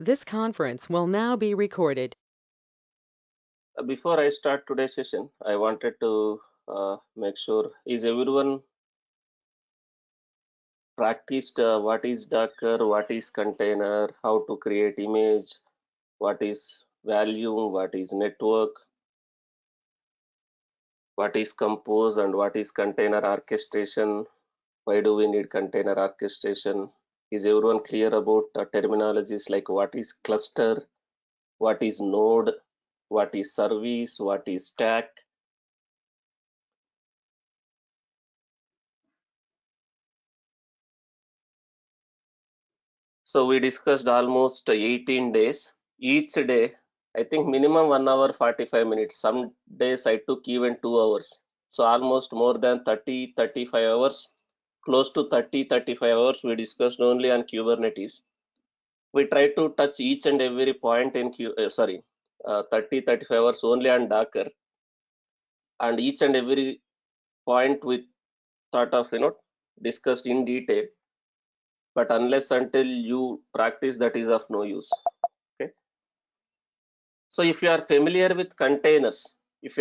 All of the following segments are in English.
This conference will now be recorded. Before I start today's session, I wanted to make sure is everyone practiced what is Docker, what is container, how to create image, what is volume, what is network, what is compose, and what is container orchestration. Why do we need container orchestration? Is everyone clear about terminologies like what is cluster, what is node, what is service, what is stack? So we discussed almost 18 days. Each day, I think minimum 1 hour 45 minutes. Some days I took even 2 hours. So almost more than 30-35 hours, close to 30-35 hours we discussed only on Kubernetes. We tried to touch each and every point in 30-35 hours only on Docker, and each and every point we thought of discussed in detail. But unless until you practice, that is of no use. Okay. So if you are familiar with containers, it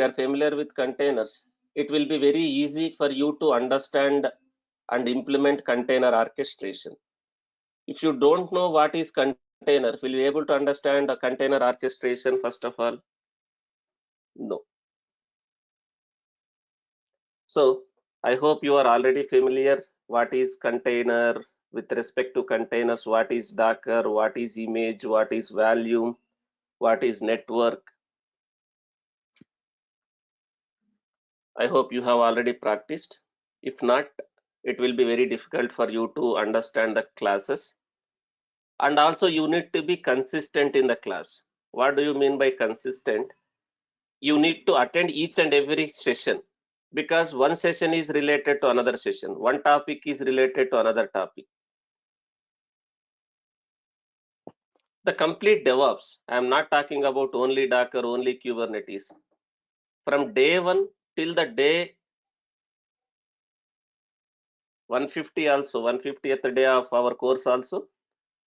will be very easy for you to understand and implement container orchestration. If you don't know what is container, will you be able to understand a container orchestration first of all? No. So I hope you are already familiar what is container, with respect to containers, what is Docker, what is image, what is volume, what is network. I hope you have already practiced. If not, it will be very difficult for you to understand the classes. And also you need to be consistent in the class. What do you mean by consistent? You need to attend each and every session, because one session is related to another session. One topic is related to another topic. The complete DevOps, I am not talking about only Docker, only Kubernetes. From day one till the day 150 also, 150th day of our course also,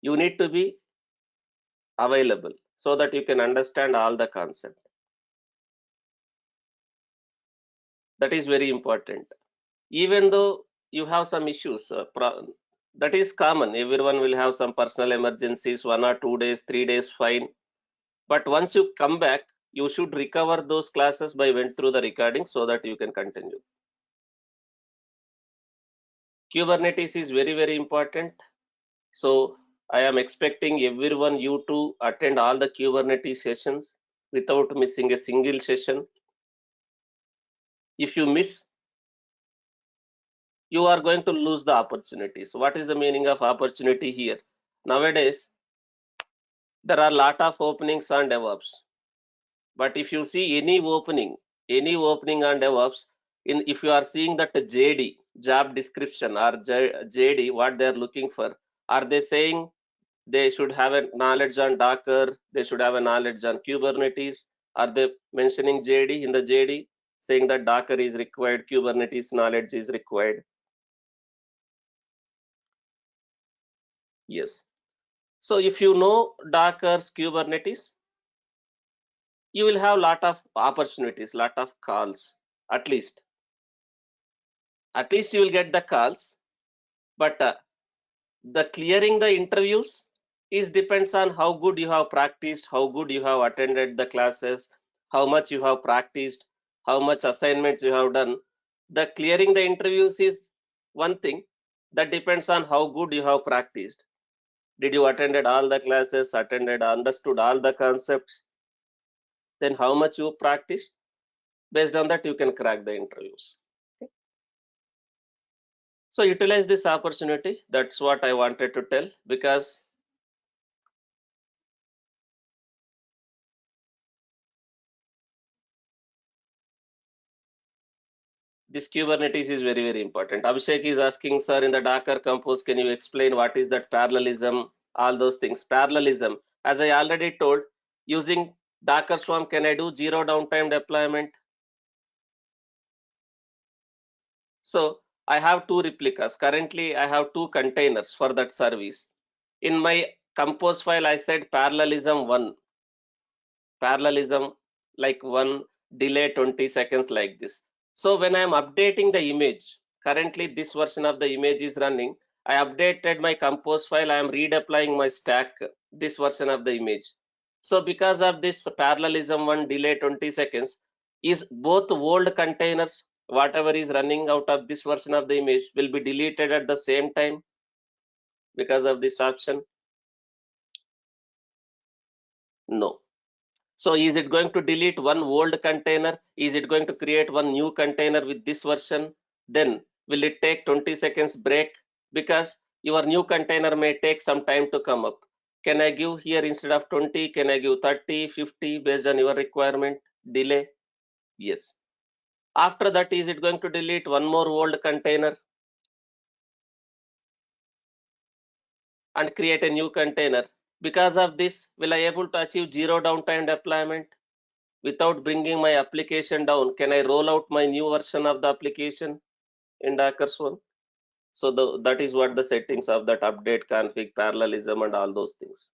you need to be available so that you can understand all the concept. That is very important. Even though you have some issues, that is common. Everyone will have some personal emergencies, 1 or 2 days, 3 days, fine. But once you come back, you should recover those classes by went through the recording so that you can continue. Kubernetes is very, very important. So I am expecting everyone you to attend all the Kubernetes sessions without missing a single session. If you miss, you are going to lose the opportunity. So what is the meaning of opportunity here? Nowadays, there are a lot of openings on DevOps. But if you see any opening on DevOps, if you are seeing that JD, job description, or JD, what they are looking for, are they saying they should have a knowledge on Docker, they should have a knowledge on Kubernetes? Are they mentioning JD in the JD, saying that Docker is required, Kubernetes knowledge is required? Yes. So if you know Docker's Kubernetes, you will have lot of opportunities, lot of calls. At least you will get the calls. But the clearing the interviews is depends on how good you have practiced, how good you have attended the classes, how much you have practiced, how much assignments you have done. The clearing the interviews is one thing. That depends on how good you have practiced. Did you attended all the classes, understood all the concepts? Then how much you practiced? Based on that, you can crack the interviews. Okay. So utilize this opportunity. That's what I wanted to tell, because this Kubernetes is very, very important. Abhishek is asking, sir, in the Docker Compose, can you explain what is that parallelism? All those things. Parallelism, as I already told, using Docker Swarm, can I do zero downtime deployment? So I have two replicas. Currently, I have two containers for that service. In my Compose file, I said parallelism 1, parallelism like 1, delay 20 seconds like this. So when I am updating the image, currently this version of the image is running. I updated my compose file. I am redeploying my stack, this version of the image. So because of this parallelism 1, delay 20 seconds, is both old containers, whatever is running out of this version of the image will be deleted at the same time because of this option? No. So is it going to delete one old container? Is it going to create one new container with this version? Then will it take 20 seconds break? Because your new container may take some time to come up. Can I give here instead of 20, can I give 30, 50 based on your requirement? Delay? Yes. After that, is it going to delete one more old container and create a new container? Because of this, will I able to achieve zero downtime deployment? Without bringing my application down, can I roll out my new version of the application in Docker1? So that is what the settings of that update, config, parallelism, and all those things.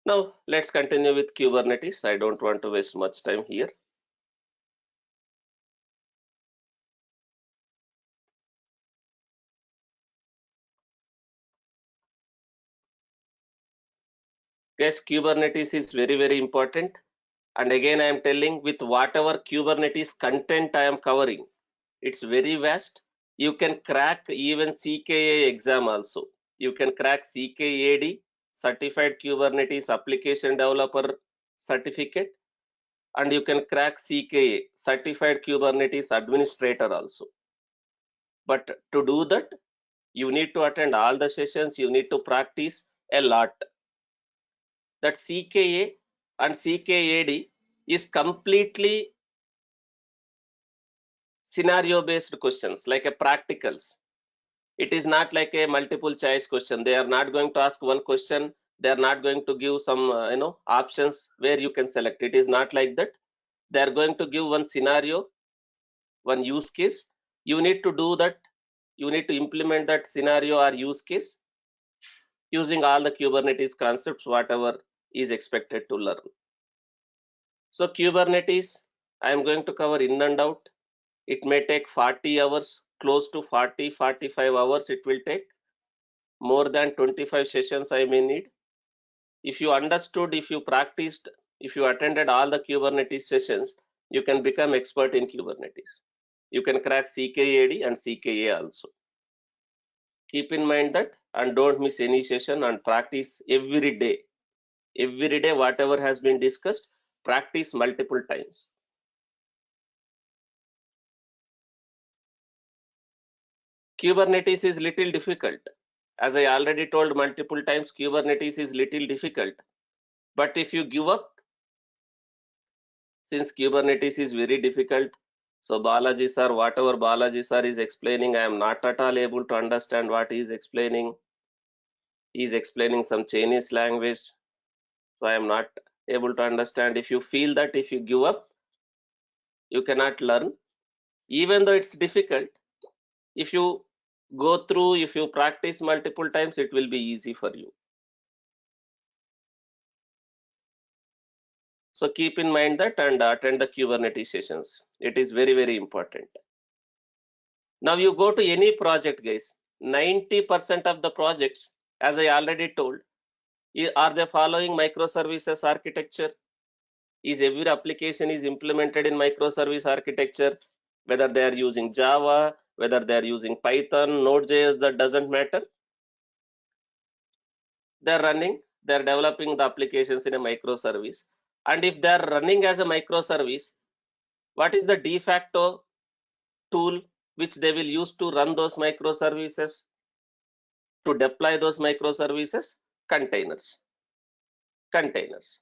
Now let's continue with Kubernetes. I don't want to waste much time here. Guys, Kubernetes is very, very important. And again, I am telling, with whatever Kubernetes content I am covering, it's very vast. You can crack even CKA exam also. You can crack CKAD, Certified Kubernetes Application Developer Certificate, and you can crack CKA, Certified Kubernetes Administrator also. But to do that, you need to attend all the sessions, you need to practice a lot. That CKA and CKAD is completely scenario based questions, like a practicals. It is not like a multiple choice question. They are not going to ask one question. They are not going to give some options where you can select. It is not like that. They are going to give one scenario, one use case. You need to do that. You need to implement that scenario or use case using all the Kubernetes concepts, whatever is expected to learn. So Kubernetes, I am going to cover in and out. It may take 40 hours, close to 40, 45 hours it will take. More than 25 sessions I may need. If you understood, if you practiced, if you attended all the Kubernetes sessions, you can become expert in Kubernetes. You can crack CKAD and CKA also. Keep in mind that, and don't miss any session, and practice every day. Every day, whatever has been discussed, practice multiple times. Kubernetes is little difficult. As I already told multiple times, Kubernetes is little difficult. But if you give up, since Kubernetes is very difficult, so Balaji sir, whatever Balaji sir is explaining, I am not at all able to understand what he is explaining. He is explaining some Chinese language, so I am not able to understand. If you feel that if you give up, you cannot learn, even though it's difficult, if you go through, if you practice multiple times, it will be easy for you. So keep in mind that and attend the Kubernetes sessions. It is very, very important. Now you go to any project, guys, 90% of the projects, as I already told, are they following microservices architecture? Is every application is implemented in microservice architecture? Whether they are using Java, whether they are using Python, Node.js, that doesn't matter. They're running, they're developing the applications in a microservice. And if they're running as a microservice, what is the de facto tool which they will use to run those microservices, to deploy those microservices? Containers. Containers.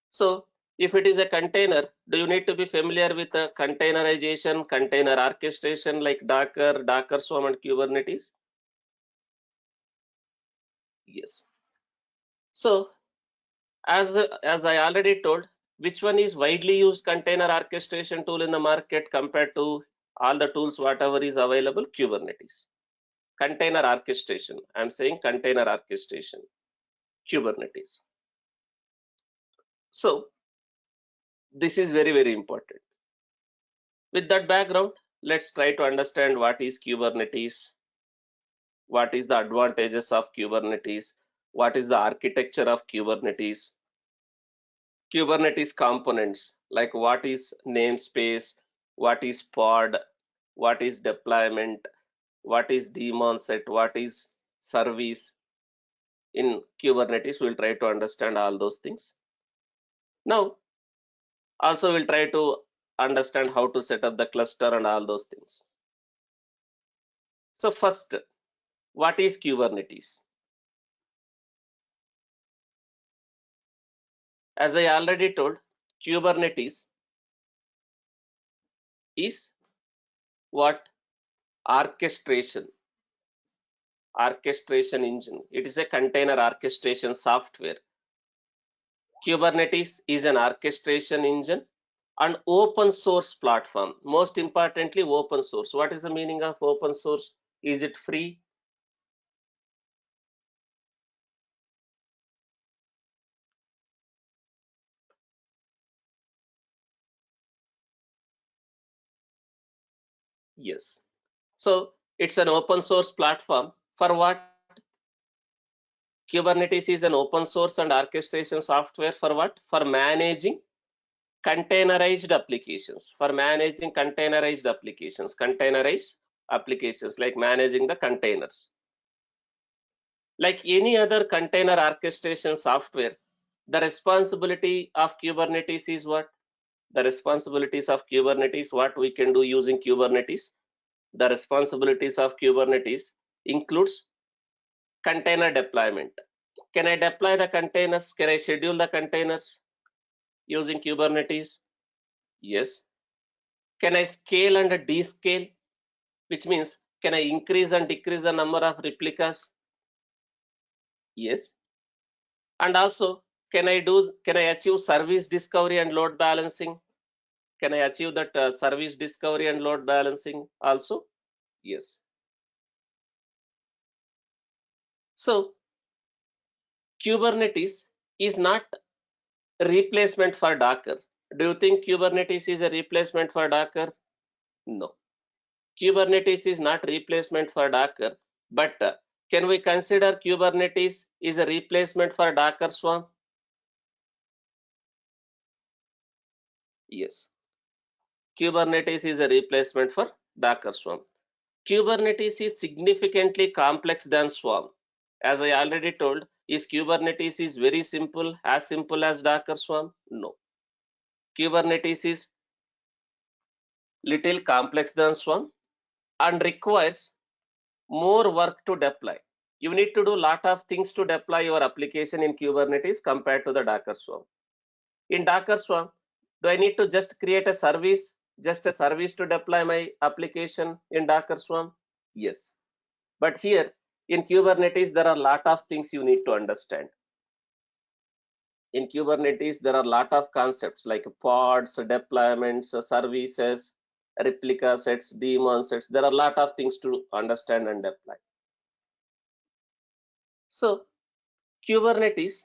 So if it is a container, do you need to be familiar with the containerization, container orchestration like Docker, Docker Swarm, and Kubernetes? Yes. So as I already told, which one is widely used container orchestration tool in the market compared to all the tools whatever is available? Kubernetes. Container orchestration. I'm saying container orchestration, Kubernetes. So this is very, very important. With that background, let's try to understand what is Kubernetes, what is the advantages of Kubernetes, what is the architecture of Kubernetes, Kubernetes components, like what is namespace, what is pod, what is deployment, what is daemon set, what is service. In Kubernetes, we'll try to understand all those things. Now, also we'll try to understand how to set up the cluster and all those things. So first, what is Kubernetes? As I already told, Kubernetes is what? Orchestration engine. It is a container orchestration software. Kubernetes is an orchestration engine, an open source platform. Most importantly, open source. What is the meaning of open source? Is it free? Yes. So it's an open source platform. For what? Kubernetes is an open source and orchestration software for what? For managing containerized applications. For managing containerized applications like managing the containers. Like any other container orchestration software, the responsibility of Kubernetes is what? The responsibilities of Kubernetes, what we can do using Kubernetes. The responsibilities of Kubernetes includes container deployment. Can I deploy the containers? Can I schedule the containers using Kubernetes? Yes. Can I scale and descale? Which means, can I increase and decrease the number of replicas? Yes. And also, can I achieve service discovery and load balancing? Can I achieve that service discovery and load balancing also? Yes. So Kubernetes is not a replacement for Docker. Do you think Kubernetes is a replacement for Docker? No. Kubernetes is not replacement for Docker, but can we consider Kubernetes is a replacement for Docker Swarm? Yes. Kubernetes is a replacement for Docker Swarm. Kubernetes is significantly complex than Swarm. As I already told, is Kubernetes is very simple as Docker Swarm? No. Kubernetes is little complex than Swarm and requires more work to deploy. You need to do lot of things to deploy your application in Kubernetes compared to the Docker Swarm. In Docker Swarm, do I need to just create a service to deploy my application in Docker Swarm? Yes. But here in Kubernetes, there are a lot of things you need to understand. In Kubernetes, there are a lot of concepts like pods, deployments, services, replica sets, daemon sets. There are a lot of things to understand and deploy. So Kubernetes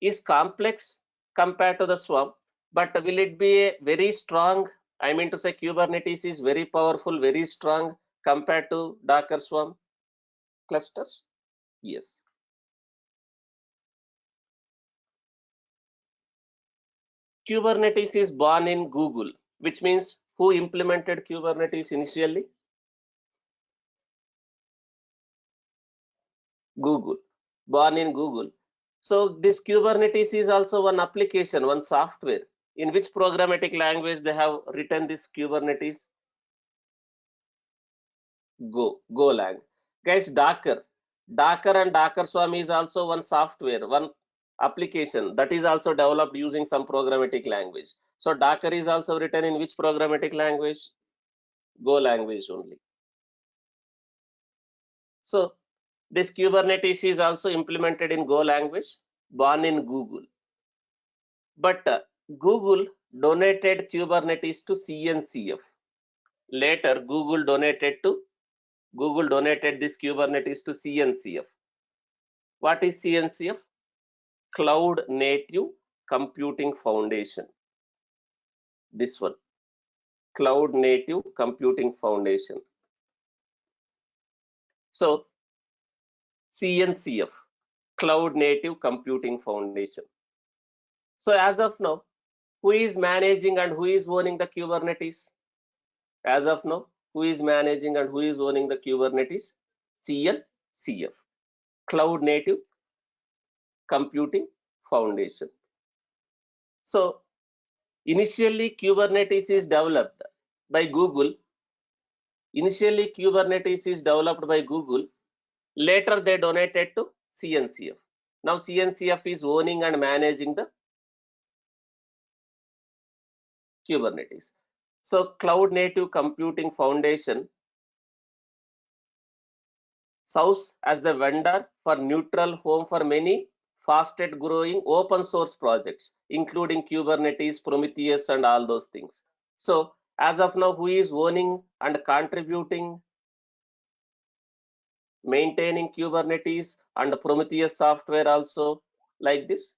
is complex compared to the Swarm, but will it be a very strong? I mean to say Kubernetes is very powerful, very strong compared to Docker Swarm clusters? Yes. Kubernetes is born in Google, which means who implemented Kubernetes initially? Google. Born in Google. So this Kubernetes is also one application, one software. In which programmatic language they have written this Kubernetes? Golang. Guys, Docker and Docker Swarm is also one software, one application that is also developed using some programmatic language. So Docker is also written in which programmatic language? Go language only. So this Kubernetes is also implemented in Go language, born in Google. But Google donated Kubernetes to CNCF. Later, Google donated to Google donated this Kubernetes to CNCF. What is CNCF? Cloud Native Computing Foundation. This one, Cloud Native Computing Foundation. So CNCF, Cloud Native Computing Foundation. So as of now, who is managing and who is owning the Kubernetes? As of now, who is managing and who is owning the Kubernetes? CNCF, Cloud Native Computing Foundation. So initially Kubernetes is developed by Google. Initially Kubernetes is developed by Google. Later they donated to CNCF. Now CNCF is owning and managing the Kubernetes. So Cloud Native Computing Foundation serves as the vendor for neutral home for many fastest growing open source projects, including Kubernetes, Prometheus, and all those things. So as of now, who is owning and contributing, maintaining Kubernetes and Prometheus software also like this?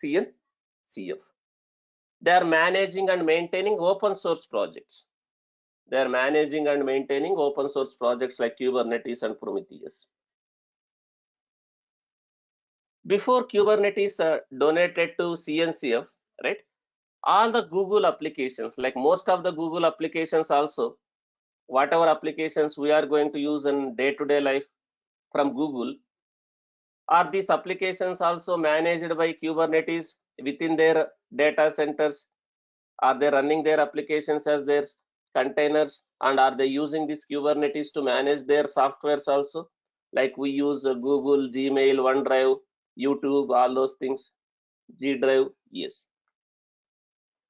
CNCF. They are managing and maintaining open source projects. They are managing and maintaining open source projects like Kubernetes and Prometheus. Before Kubernetes donated to CNCF, right? All the Google applications, like most of the Google applications also, whatever applications we are going to use in day-to-day life from Google, are these applications also managed by Kubernetes within their data centers? Are they running their applications as their containers, and are they using this Kubernetes to manage their softwares also? Like we use Google, Gmail, OneDrive, YouTube, all those things, G Drive, yes.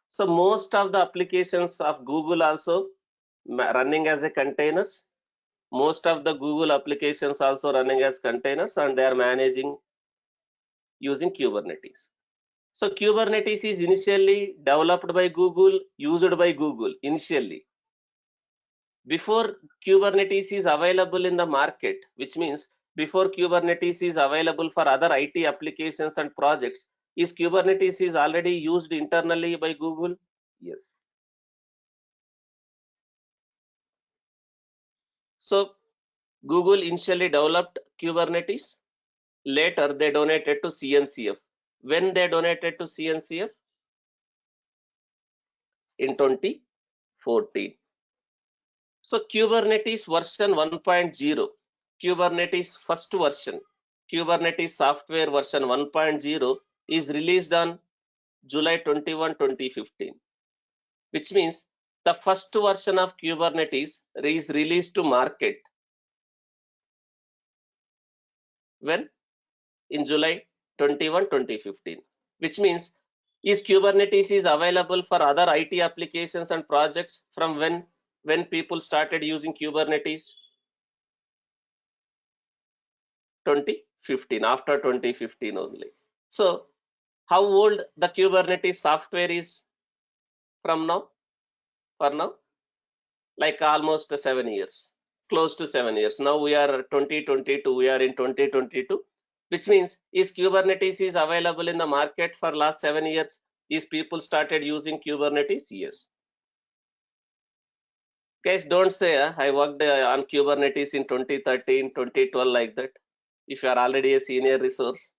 So most of the applications of Google also running as a containers. Most of the Google applications also running as containers, and they are managing using Kubernetes. So Kubernetes is initially developed by Google, used by Google initially. Before Kubernetes is available in the market, which means before Kubernetes is available for other IT applications and projects, is Kubernetes is already used internally by Google? Yes. So Google initially developed Kubernetes. Later they donated to CNCF. When they donated to CNCF? In 2014. So Kubernetes version 1.0, Kubernetes first version, Kubernetes software version 1.0 is released on July 21, 2015, which means the first version of Kubernetes is released to market when? In July 21, 2015, which means is Kubernetes is available for other IT applications and projects from when people started using Kubernetes? 2015, after 2015 only. So how old the Kubernetes software is from now? For now, like almost 7 years, close to 7 years. Now we are 2022, we are in 2022, which means is Kubernetes is available in the market for last 7 years? Is people started using Kubernetes? Yes. Guys, don't say I worked on Kubernetes in 2013, 2012 like that. If you are already a senior resource,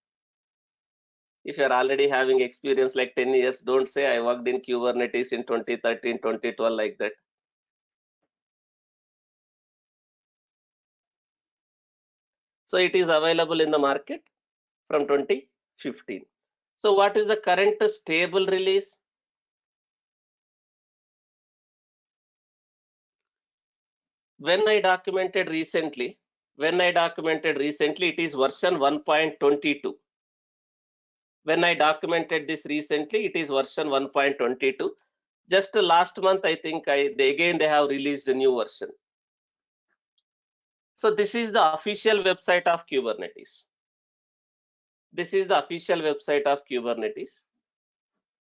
if you're already having experience like 10 years, don't say I worked in Kubernetes in 2013, 2012 like that. So it is available in the market from 2015. So what is the current stable release? When I documented recently, it is version 1.22. When I documented this recently, it is version 1.22. Just last month, I think they have released a new version. So this is the official website of Kubernetes. This is the official website of Kubernetes.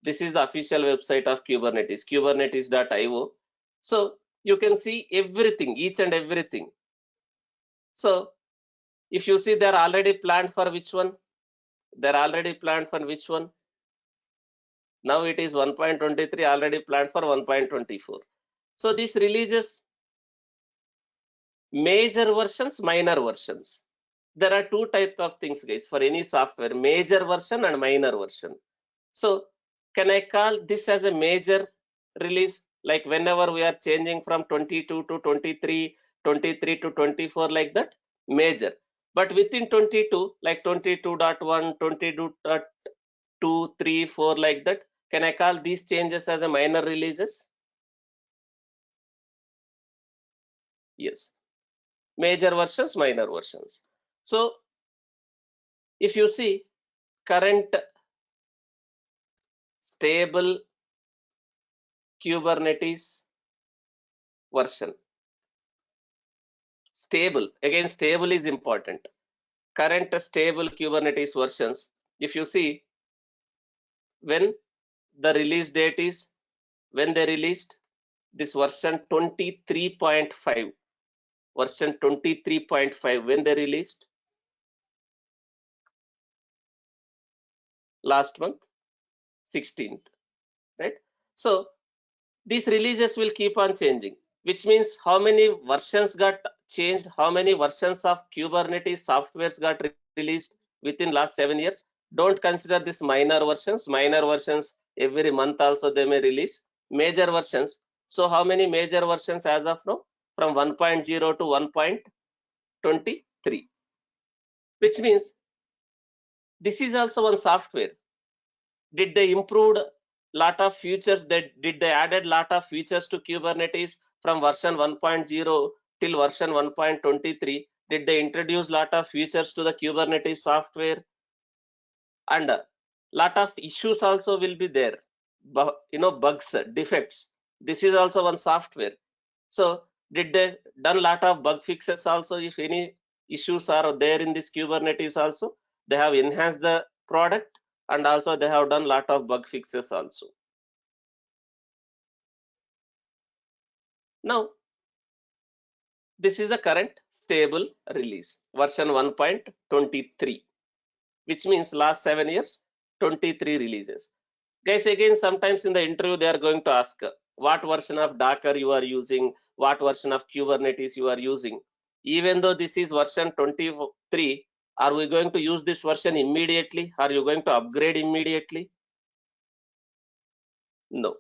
This is the official website of Kubernetes, kubernetes.io. So you can see everything, each and everything. So if you see, they're already planned for which one? They're already planned for which one? Now it is 1.23, already planned for 1.24. So this releases major versions, minor versions. There are two types of things, guys, for any software: major version and minor version. So can I call this as a major release? Like whenever we are changing from 22 to 23, 23 to 24, like that, major. But within 22, like 22.1, 22.2, 3, 4, like that, can I call these changes as a minor releases? Yes. Major versions, minor versions. So if you see current stable Kubernetes version, stable, again, stable is important. Current stable Kubernetes versions, if you see, when the release date is, when they released this version 23.5, version 23.5, when they released? Last month, 16th, right? So these releases will keep on changing, which means how many versions got changed, how many versions of Kubernetes softwares got released within last 7 years. Don't consider this minor versions. Minor versions, every month also they may release. Major versions, so how many major versions as of now? From 1.0 to 1.23, which means this is also one software. Did they improved lot of features? That did they added lot of features to Kubernetes from version 1.0 till version 1.23? Did they introduce lot of features to the Kubernetes software? And lot of issues also will be there, bugs, defects. This is also one software. So did they done lot of bug fixes also? If any issues are there in this Kubernetes also, they have enhanced the product, and also they have done lot of bug fixes also. Now this is the current stable release, version 1.23, which means last 7 years 23 releases. Guys, again, sometimes in the interview they are going to ask what version of Docker you are using, what version of Kubernetes you are using. Even though this is version 23, are we going to use this version immediately? Are you going to upgrade immediately? No.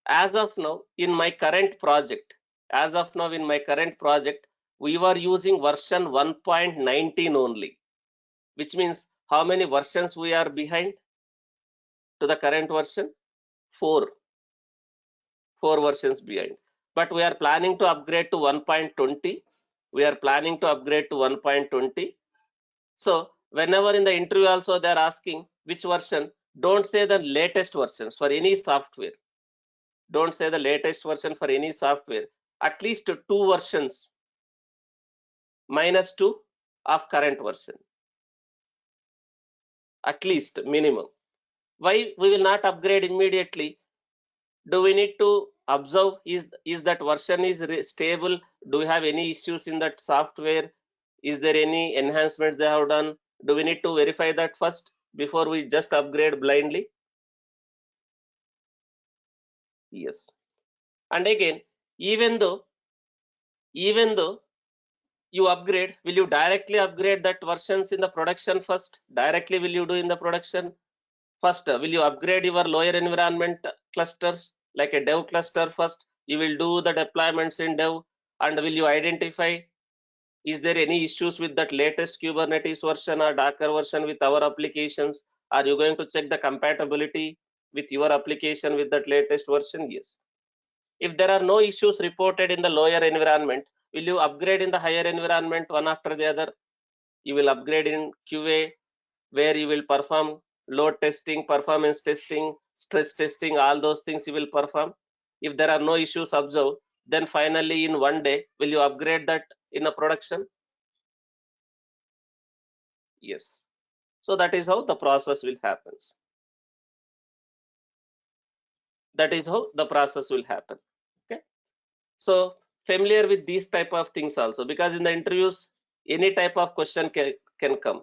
As of now, in my current project, we were using version 1.19 only, which means how many versions we are behind to the current version? Four versions behind. But we are planning to upgrade to 1.20. We are planning to upgrade to 1.20. So whenever in the interview also they are asking which version, don't say the latest versions for any software. Don't say the latest version for any software. At least two versions minus two of current version. At least minimum. Why we will not upgrade immediately? Do we need to observe is that version is stable? Do we have any issues in that software? Is there any enhancements they have done? Do we need to verify that first before we just upgrade blindly? Yes. And again, even though you upgrade, will you directly upgrade that versions in the production first? Directly will you do in the production? First, will you upgrade your lower environment clusters like a dev cluster first? You will do the deployments in dev, and will you identify is there any issues with that latest Kubernetes version or Docker version with our applications? Are you going to check the compatibility with your application with that latest version? Yes. If there are no issues reported in the lower environment, will you upgrade in the higher environment one after the other? You will upgrade in QA, where you will perform load testing, performance testing, stress testing, all those things you will perform. If there are no issues observed, then finally in one day, will you upgrade that in a production? Yes. So that is how the process will happen. That is how the process will happen. Okay. So familiar with these type of things also, because in the interviews any type of question can come.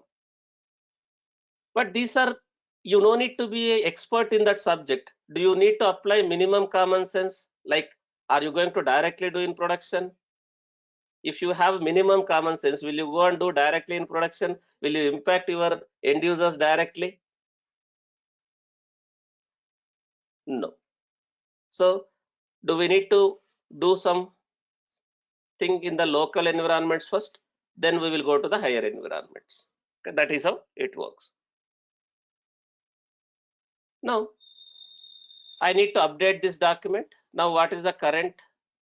But these are, you no need to be an expert in that subject. Do you need to apply minimum common sense? Like, are you going to directly do in production? If you have minimum common sense, will you go and do directly in production? Will you impact your end users directly? No. So do we need to do some thing in the local environments first? Then we will go to the higher environments. Okay, that is how it works. Now I need to update this document. Now what is the current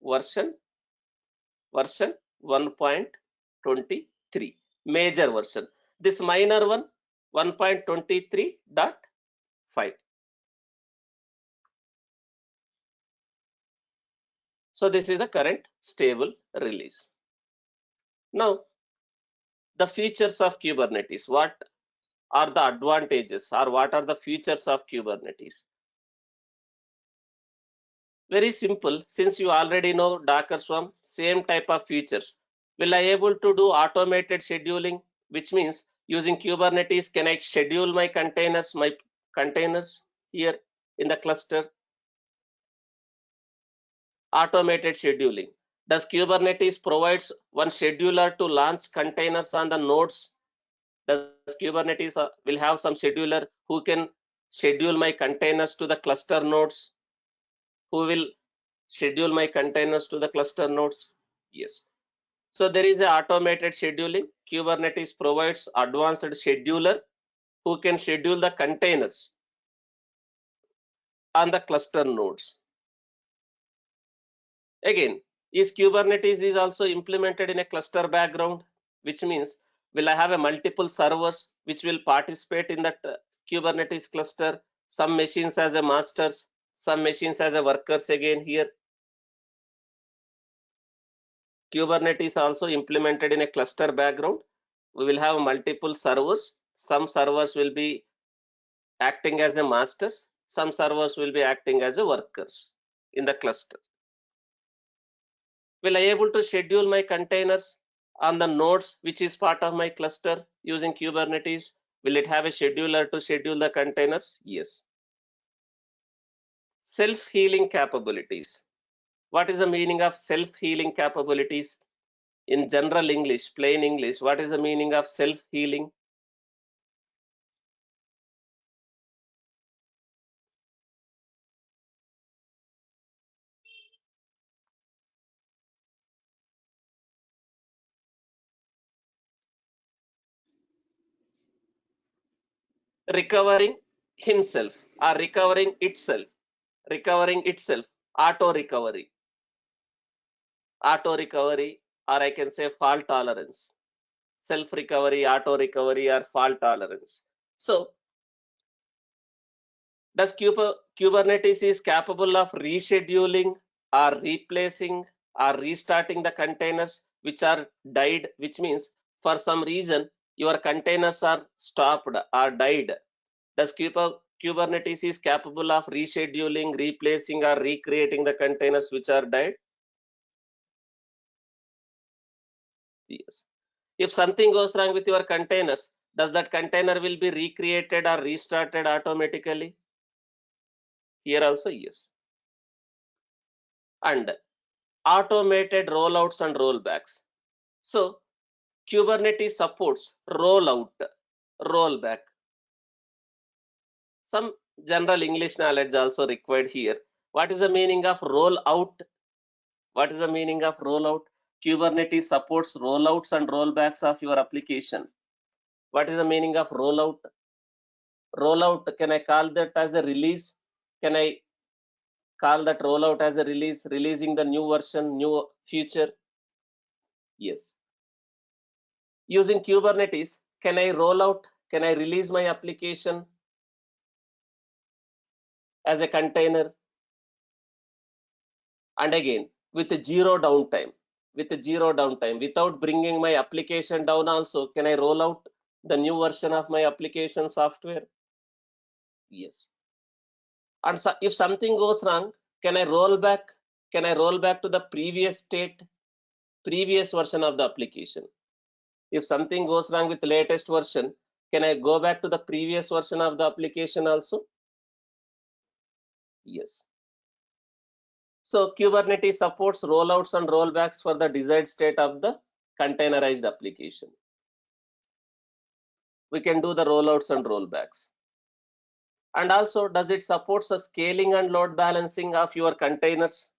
version? Version 1.23, major version. This minor one, 1.23.5. So this is the current stable release. Now the features of Kubernetes. What are the advantages, or what are the features of Kubernetes? Very simple. Since you already know Docker Swarm, same type of features. Will I able to do automated scheduling, which means using Kubernetes, can I schedule my containers here in the cluster? Automated scheduling. Does Kubernetes provides one scheduler to launch containers on the nodes? Does Kubernetes will have some scheduler who can schedule my containers to the cluster nodes? Who will schedule my containers to the cluster nodes? Yes. So there is a automated scheduling. Kubernetes provides advanced scheduler who can schedule the containers on the cluster nodes. Again, is Kubernetes is also implemented in a cluster background, which means will I have a multiple servers which will participate in that Kubernetes cluster, some machines as a masters, some machines as a workers again here. Kubernetes also implemented in a cluster background. We will have multiple servers. Some servers will be acting as a masters. Some servers will be acting as a workers in the cluster. Will I able to schedule my containers on the nodes which is part of my cluster using Kubernetes? Will it have a scheduler to schedule the containers? Yes. Self-healing capabilities. What is the meaning of self-healing capabilities? In general English, plain English, what is the meaning of self-healing? Recovering himself or recovering itself, auto recovery, or I can say fault tolerance, self recovery, auto recovery, or fault tolerance. So does Kubernetes is capable of rescheduling or replacing or restarting the containers which are died, which means for some reason your containers are stopped or died? Does Kubernetes is capable of rescheduling, replacing, or recreating the containers which are died? Yes. If something goes wrong with your containers, does that container will be recreated or restarted automatically? Here also yes. And automated rollouts and rollbacks. So Kubernetes supports rollout, rollback. Some general English knowledge also required here. What is the meaning of rollout? What is the meaning of rollout? Kubernetes supports rollouts and rollbacks of your application. What is the meaning of rollout? Rollout, can I call that as a release? Can I call that rollout as a release, releasing the new version, new feature? Yes. Using Kubernetes, can I roll out, can I release my application as a container? And again, with zero downtime, without bringing my application down also, can I roll out the new version of my application software? Yes. And so if something goes wrong, can I roll back Can I roll back to the previous state, previous version of the application? If something goes wrong with the latest version, can I go back to the previous version of the application also? Yes. So Kubernetes supports rollouts and rollbacks for the desired state of the containerized application. We can do the rollouts and rollbacks. And also, does it support the scaling and load balancing of your containers?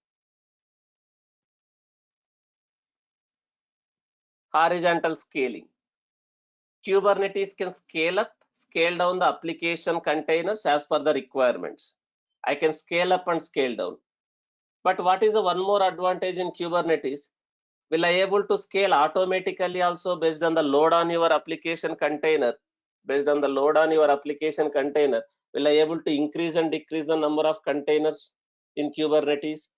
Horizontal scaling. Kubernetes can scale up, scale down the application containers as per the requirements. I can scale up and scale down. But what is the one more advantage in Kubernetes? Will I able to scale automatically also based on the load on your application container? Based on the load on your application container, will I able to increase and decrease the number of containers in Kubernetes?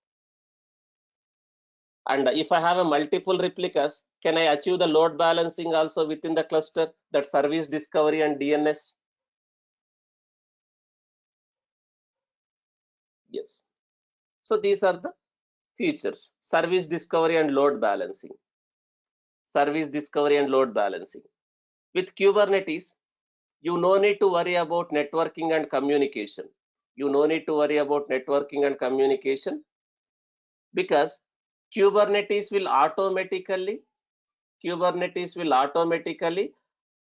And if I have a multiple replicas, can I achieve the load balancing also within the cluster, that service discovery and DNS? Yes. So these are the features: service discovery and load balancing. Service discovery and load balancing. With Kubernetes, you no need to worry about networking and communication. You no need to worry about networking and communication, because Kubernetes will automatically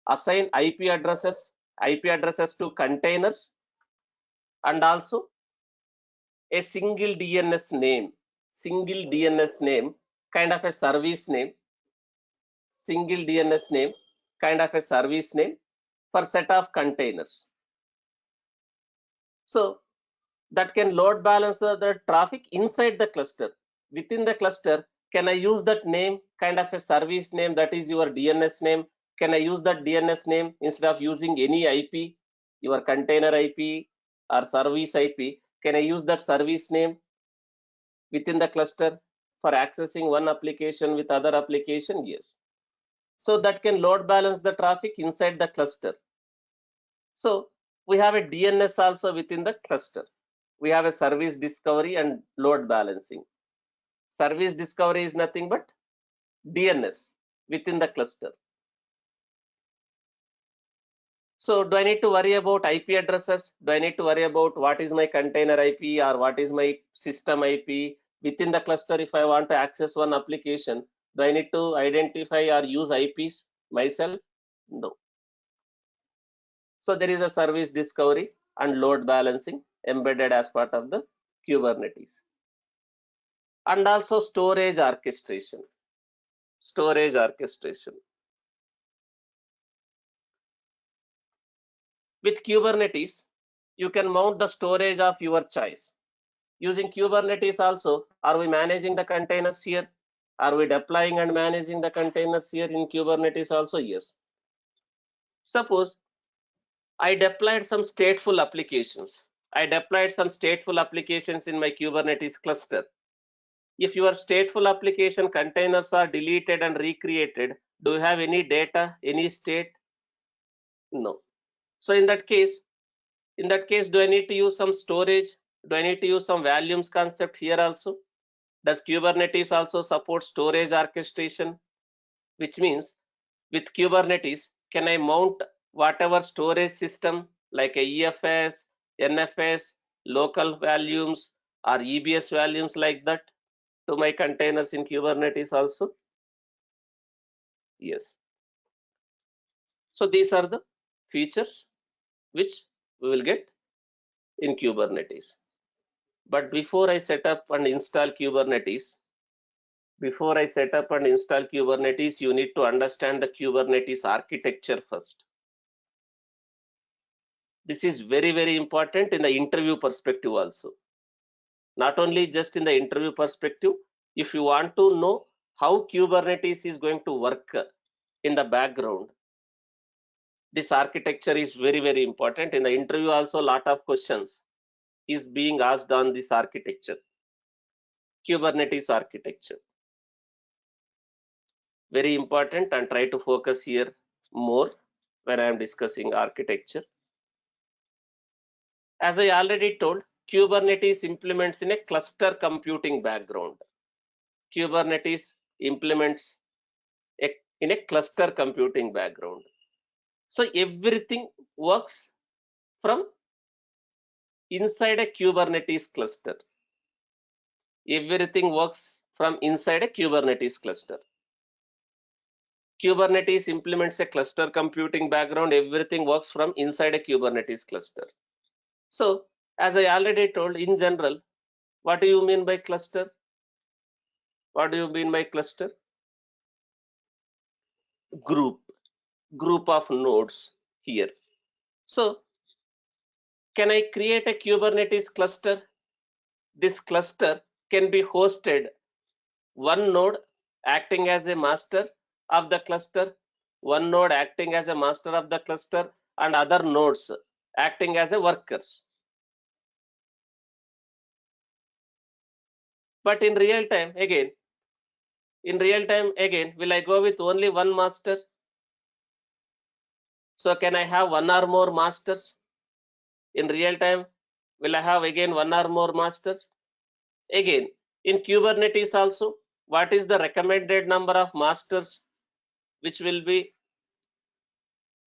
assign IP addresses to containers, and also a single DNS name, kind of a service name, single DNS name, kind of a service name for set of containers. So that can load balance the traffic inside the cluster. Within the cluster, can I use that name, kind of a service name, that is your DNS name? Can I use that DNS name instead of using any IP, your container IP or service IP? Can I use that service name within the cluster for accessing one application with other application? Yes. So that can load balance the traffic inside the cluster. So we have a DNS also within the cluster. We have a service discovery and load balancing. Service discovery is nothing but DNS within the cluster. So do I need to worry about IP addresses? Do I need to worry about what is my container IP or what is my system IP within the cluster? If I want to access one application, do I need to identify or use IPs myself? No. So there is a service discovery and load balancing embedded as part of the Kubernetes. And also storage orchestration. Storage orchestration. With Kubernetes, you can mount the storage of your choice. Using Kubernetes also, are we managing the containers here? Are we deploying and managing the containers here in Kubernetes also? Yes. Suppose I deployed some stateful applications. I deployed some stateful applications in my Kubernetes cluster. If your stateful application containers are deleted and recreated, do you have any data, any state? No. So in that case, do I need to use some storage? Do I need to use some volumes concept here also? Does Kubernetes also support storage orchestration? Which means with Kubernetes, can I mount whatever storage system like a EFS, NFS, local volumes or EBS volumes like that to my containers in Kubernetes also? Yes. So these are the features which we will get in Kubernetes. But before I set up and install Kubernetes, you need to understand the Kubernetes architecture first. This is very, very important in the interview perspective also. Not only just in the interview perspective, if you want to know how Kubernetes is going to work in the background, this architecture is very, very important. In the interview also, a lot of questions is being asked on this architecture, Kubernetes architecture. Very important, and try to focus here more when I am discussing architecture. As I already told, Kubernetes implements in a cluster computing background. Kubernetes implements in a cluster computing background. So everything works from inside a Kubernetes cluster. Everything works from inside a Kubernetes cluster. Kubernetes implements a cluster computing background. Everything works from inside a Kubernetes cluster. So, as I already told, in general, what do you mean by cluster? What do you mean by cluster? Group of nodes here. So, can I create a Kubernetes cluster? This cluster can be hosted one node acting as a master of the cluster, one node acting as a master of the cluster, and other nodes acting as a workers. But in real time, again, will I go with only one master? So can I have one or more masters? In real time, will I have again one or more masters? Again, in Kubernetes also, what is the recommended number of masters which will be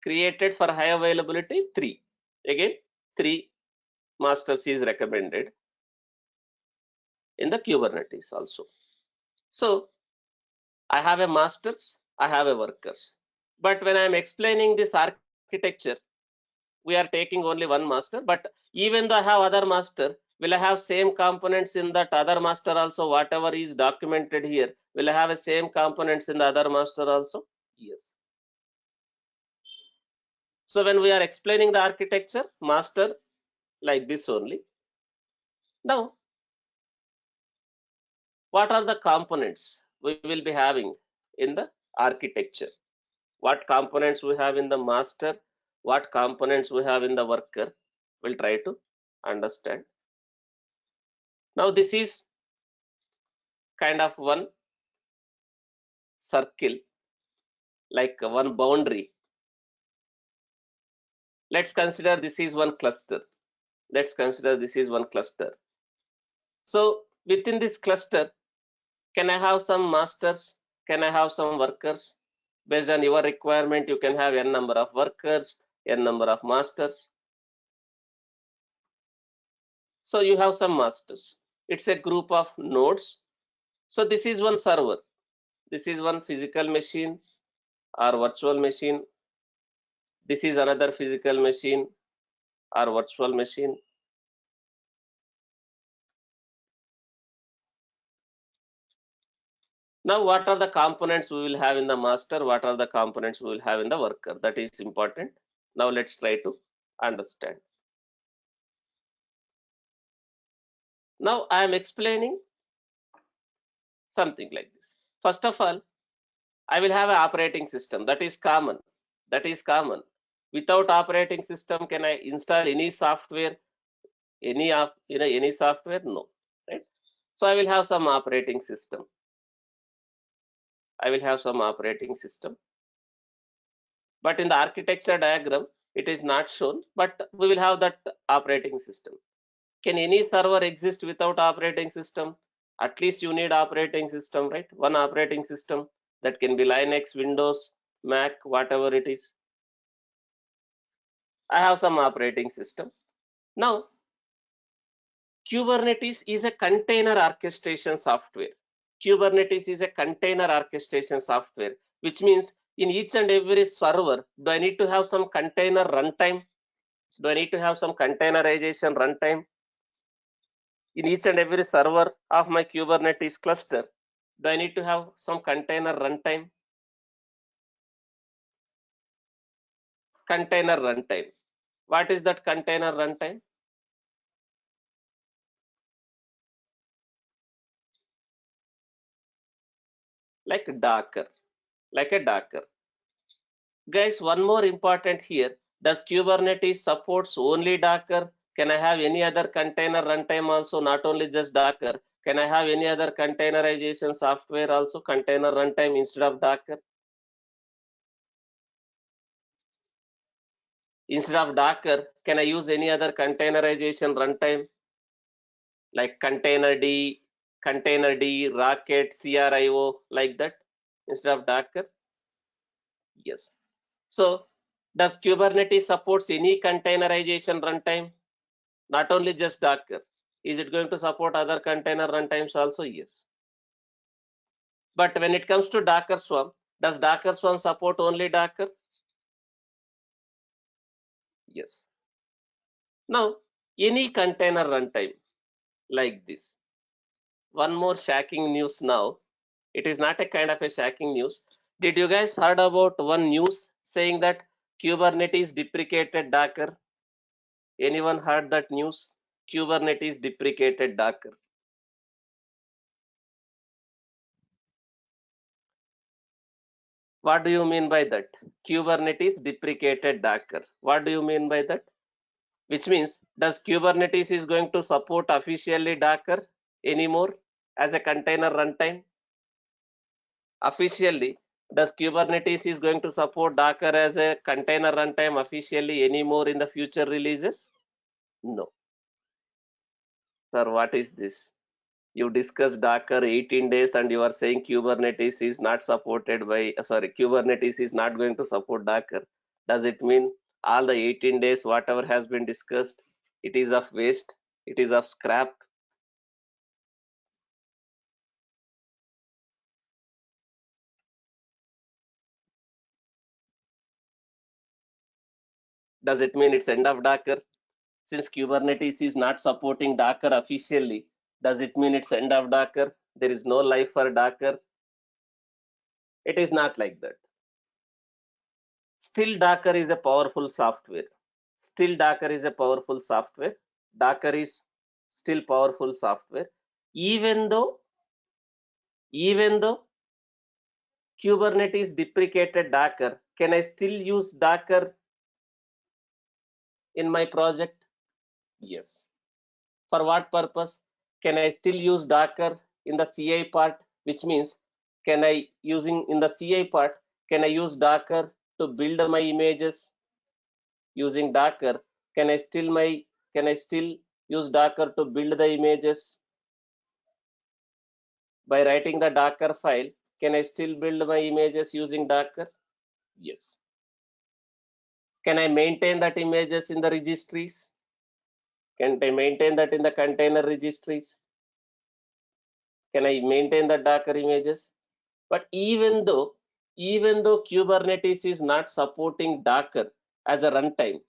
created for high availability? 3. Again, 3 masters is recommended in the Kubernetes also. So I have a masters, I have a workers. But when I am explaining this architecture, we are taking only one master. But even though I have other master, will I have same components in that other master also? Whatever is documented here, will I have the same components in the other master also? Yes. So when we are explaining the architecture, master like this only. Now, what are the components we will be having in the architecture? What components we have in the master? What components we have in the worker? We'll try to understand. Now, this is kind of one circle, like one boundary. Let's consider this is one cluster. Let's consider this is one cluster. So within this cluster, can I have some masters? Can I have some workers? Based on your requirement, you can have n number of workers, n number of masters. So you have some masters. It's a group of nodes. So this is one server. This is one physical machine or virtual machine. This is another physical machine or virtual machine. Now, what are the components we will have in the master? What are the components we will have in the worker? That is important. Now, let's try to understand. Now, I am explaining something like this. First of all, I will have an operating system. That is common. That is common. Without operating system, can I install any software? Any software? No. Right? So I will have some operating system. I will have some operating system. But in the architecture diagram, it is not shown, but we will have that operating system. Can any server exist without operating system? At least you need operating system, right? One operating system that can be Linux, Windows, Mac, whatever it is. I have some operating system. Now, Kubernetes is a container orchestration software. Kubernetes is a container orchestration software, which means in each and every server, do I need to have some container runtime? Do I need to have some containerization runtime? In each and every server of my Kubernetes cluster, do I need to have some container runtime? Container runtime. What is that container runtime? Like Docker, like a Docker. Guys, one more important here. Does Kubernetes supports only Docker? Can I have any other container runtime also, not only just Docker? Can I have any other containerization software also, container runtime instead of Docker? Instead of Docker, can I use any other containerization runtime? like container D, Rocket, CRIO, like that, instead of Docker? Yes. So does Kubernetes supports any containerization runtime? Not only just Docker. Is it going to support other container runtimes also? Yes. But when it comes to Docker Swarm, does Docker Swarm support only Docker? Yes. Now, any container runtime like this. One more shocking news now. It is not a kind of a shocking news. Did you guys heard about one news saying that Kubernetes deprecated Docker? Anyone heard that news? Kubernetes deprecated Docker. What do you mean by that? Kubernetes deprecated Docker. What do you mean by that? Which means, does Kubernetes is going to support officially Docker anymore as a container runtime? Officially, does Kubernetes is going to support Docker as a container runtime officially anymore in the future releases? No. Sir, what is this? You discussed Docker 18 days and you are saying Kubernetes is not supported by, Kubernetes is not going to support Docker. Does it mean all the 18 days, whatever has been discussed, it is of waste? It is of scrap? Does it mean it's end of Docker? Since Kubernetes is not supporting Docker officially, does it mean it's end of Docker? There is no life for Docker? It is not like that. Still, Docker is a powerful software. Still, Docker is a powerful software. Docker is still powerful software. Even though Kubernetes deprecated Docker, can I still use Docker in my project? Yes. For what purpose? Can I still use Docker in the CI part? Which means, can I using in the CI part, can I use Docker to build my images using Docker? Can I still use Docker to build the images by writing the Docker file? Can I still build my images using Docker? Yes. Can I maintain that images in the registries? Can I maintain that in the container registries? Can I maintain the Docker images? But even though Kubernetes is not supporting Docker as a runtime,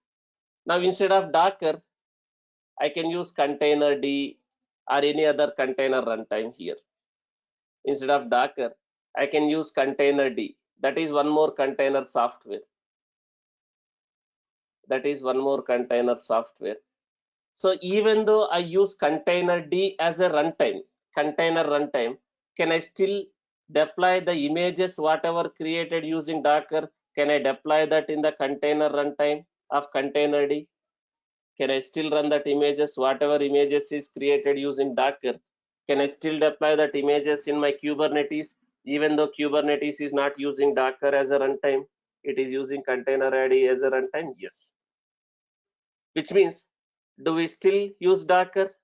now instead of Docker, I can use container D or any other container runtime here. Instead of Docker, I can use container D. That is one more container software. That is one more container software. So even though I use container D as a container runtime, can I still deploy the images whatever created using Docker? Can I deploy that in the container runtime of container D? Can I still run that images whatever images is created using Docker? Can I still deploy that images in my Kubernetes even though Kubernetes is not using Docker as a runtime? It is using container ID as a runtime? Yes. Which means, do we still use Docker?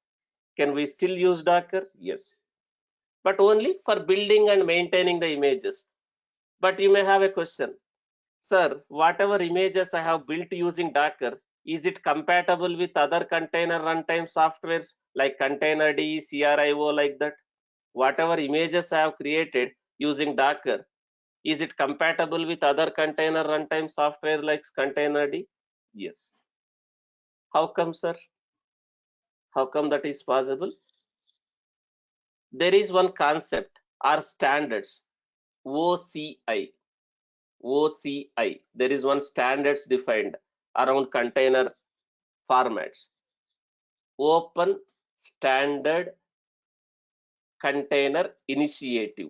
Can we still use Docker? Yes, but only for building and maintaining the images. But you may have a question, sir, whatever images I have built using Docker, is it compatible with other container runtime softwares like Containerd, CRIO, like that? Whatever images I have created using Docker, is it compatible with other container runtime software like Containerd? Yes. How come, sir? How come that is possible? There is one concept or standards, OCI. OCI. There is one standards defined around container formats. Open Standard Container Initiative,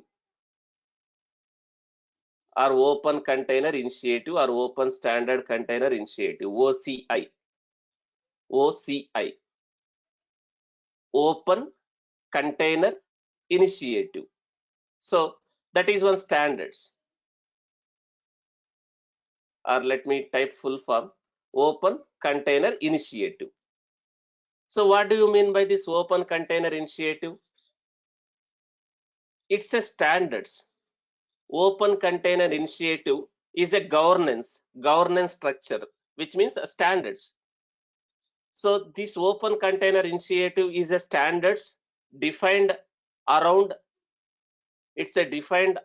or Open Container Initiative, or Open Standard Container Initiative, OCI. OCI. Open Container Initiative. So that is one standards, or let me type full form, Open Container Initiative. So what do you mean by this open container initiative? It's a standards. Open container initiative is a governance structure, which means standards. So this open container initiative is a standards defined around, it's a defined,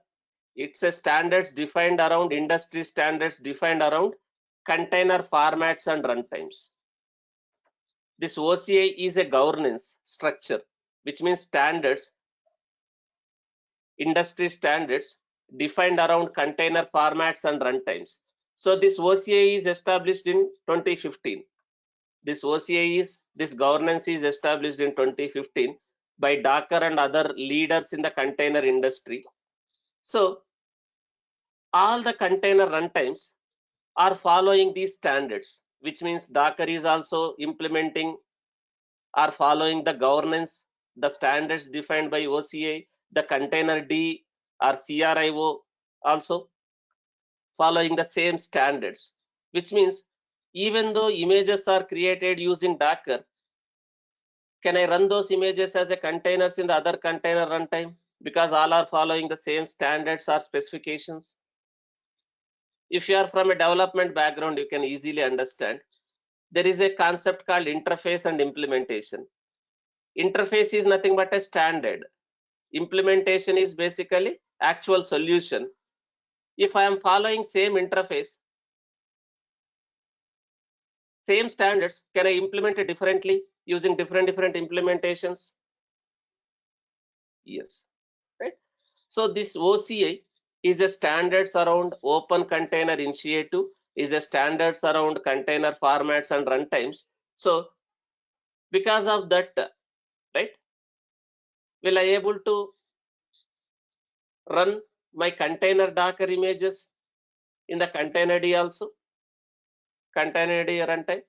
it's a standards defined around industry standards defined around container formats and runtimes. This OCI is a governance structure, which means standards, industry standards defined around container formats and runtimes. So this OCI is established in 2015. This governance is established in 2015 by Docker and other leaders in the container industry. So all the container runtimes are following these standards, which means Docker is also implementing or following the governance, the standards defined by OCI, the container D or CRIO also following the same standards, which means even though images are created using Docker, can I run those images as a containers in the other container runtime? Because all are following the same standards or specifications. If you are from a development background, you can easily understand. There is a concept called interface and implementation. Interface is nothing but a standard. Implementation is basically actual solution. If I am following same interface, same standards, can I implement it differently using different implementations? Yes, right? So this OCI is a standards around open container initiative, is a standards around container formats and runtimes. So because of that, right, will I able to run my container Docker images in the container D also? Container D runtime?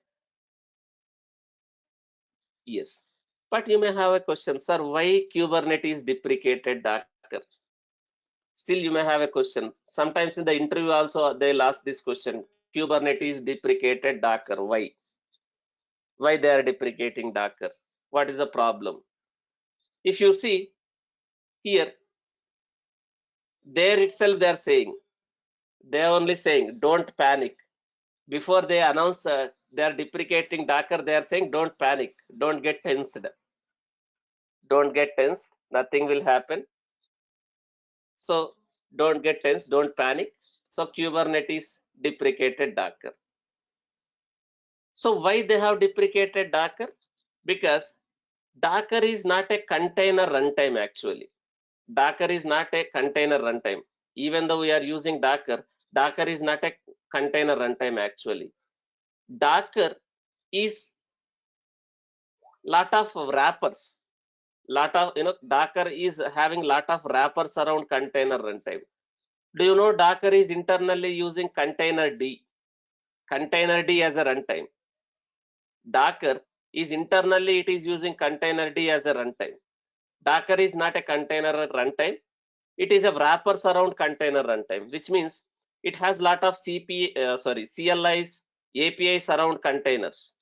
Yes. But you may have a question, sir, why Kubernetes deprecated Docker? Still you may have a question. Sometimes in the interview also they'll ask this question, Kubernetes deprecated Docker, why? Why they are deprecating Docker? What is the problem? If you see here, there itself they are only saying, don't panic. Before they announce they are deprecating Docker, they are saying, don't panic, don't get tensed. Don't get tensed, nothing will happen. So don't get tense, don't panic. So Kubernetes deprecated Docker. So why they have deprecated Docker? Because Docker is not a container runtime actually. Docker is not a container runtime. Even though we are using Docker, Docker is not a container runtime actually. Docker is lot of wrappers. Docker is having lot of wrappers around container runtime. Do you know Docker is internally using container D? Container D as a runtime. Docker is internally it is using container D as a runtime. Docker is not a container runtime. It is a wrappers around container runtime, which means it has lot of CLIs, APIs around containers.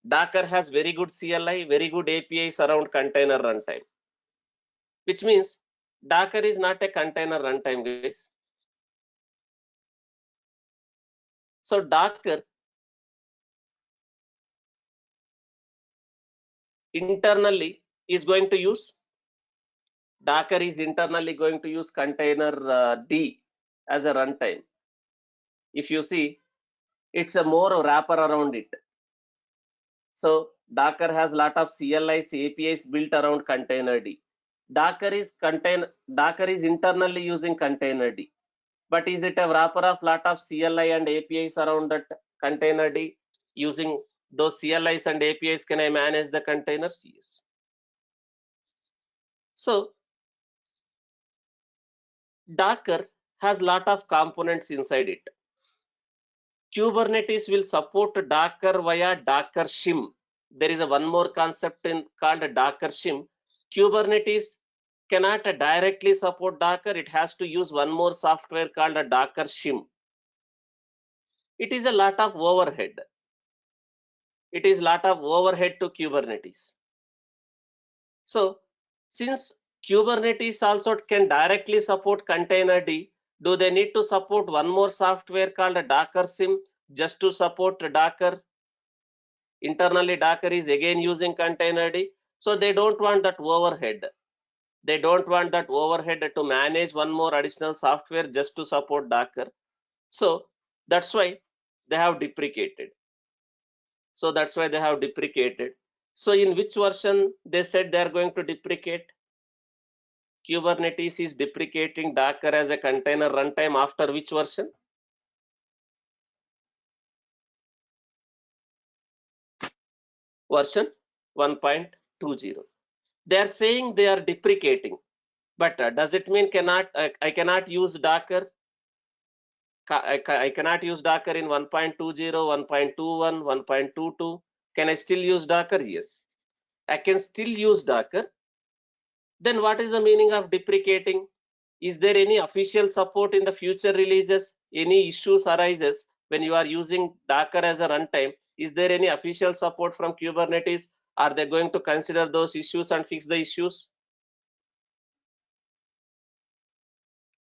Docker has very good CLI, very good APIs around container runtime, which means Docker is not a container runtime, guys. So Docker internally is going to use Docker is internally going to use container D as a runtime. If you see, it's a more wrapper around it. So Docker has lot of CLIs, APIs built around container D. Docker is internally using container D. But is it a wrapper of lot of CLI and APIs around that container D? Using those CLIs and APIs, can I manage the containers? Yes. So Docker has lot of components inside it. Kubernetes will support Docker via Docker shim. There is a one more concept called Docker shim. Kubernetes cannot directly support Docker. It has to use one more software called a Docker shim. It is a lot of overhead. it is lot of overhead to Kubernetes. So since Kubernetes also can directly support containerd, do they need to support one more software called a Docker sim just to support Docker? Internally, Docker is again using containerd, so they don't want that overhead. They don't want that overhead to manage one more additional software just to support Docker. So that's why they have deprecated. So in which version they said they are going to deprecate? Kubernetes is deprecating Docker as a container runtime after which version? Version 1.20. They are saying they are deprecating, but does it mean I cannot use Docker? I cannot use Docker in 1.20, 1.21, 1.22. Can I still use Docker? Yes, I can still use Docker. Then what is the meaning of deprecating? Is there any official support in the future releases? Any issues arises when you are using Docker as a runtime? Is there any official support from Kubernetes? Are they going to consider those issues and fix the issues?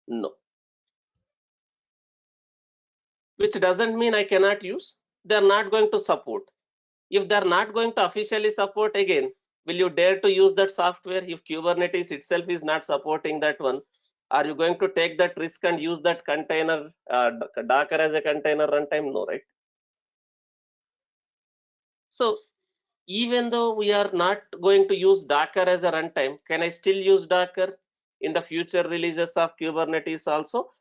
No. Which doesn't mean I cannot use. They are not going to support. If they are not going to officially support again, will you dare to use that software if Kubernetes itself is not supporting that one? Are you going to take that risk and use that container, Docker as a container runtime? No, right? So even though we are not going to use Docker as a runtime, can I still use Docker in the future releases of Kubernetes also?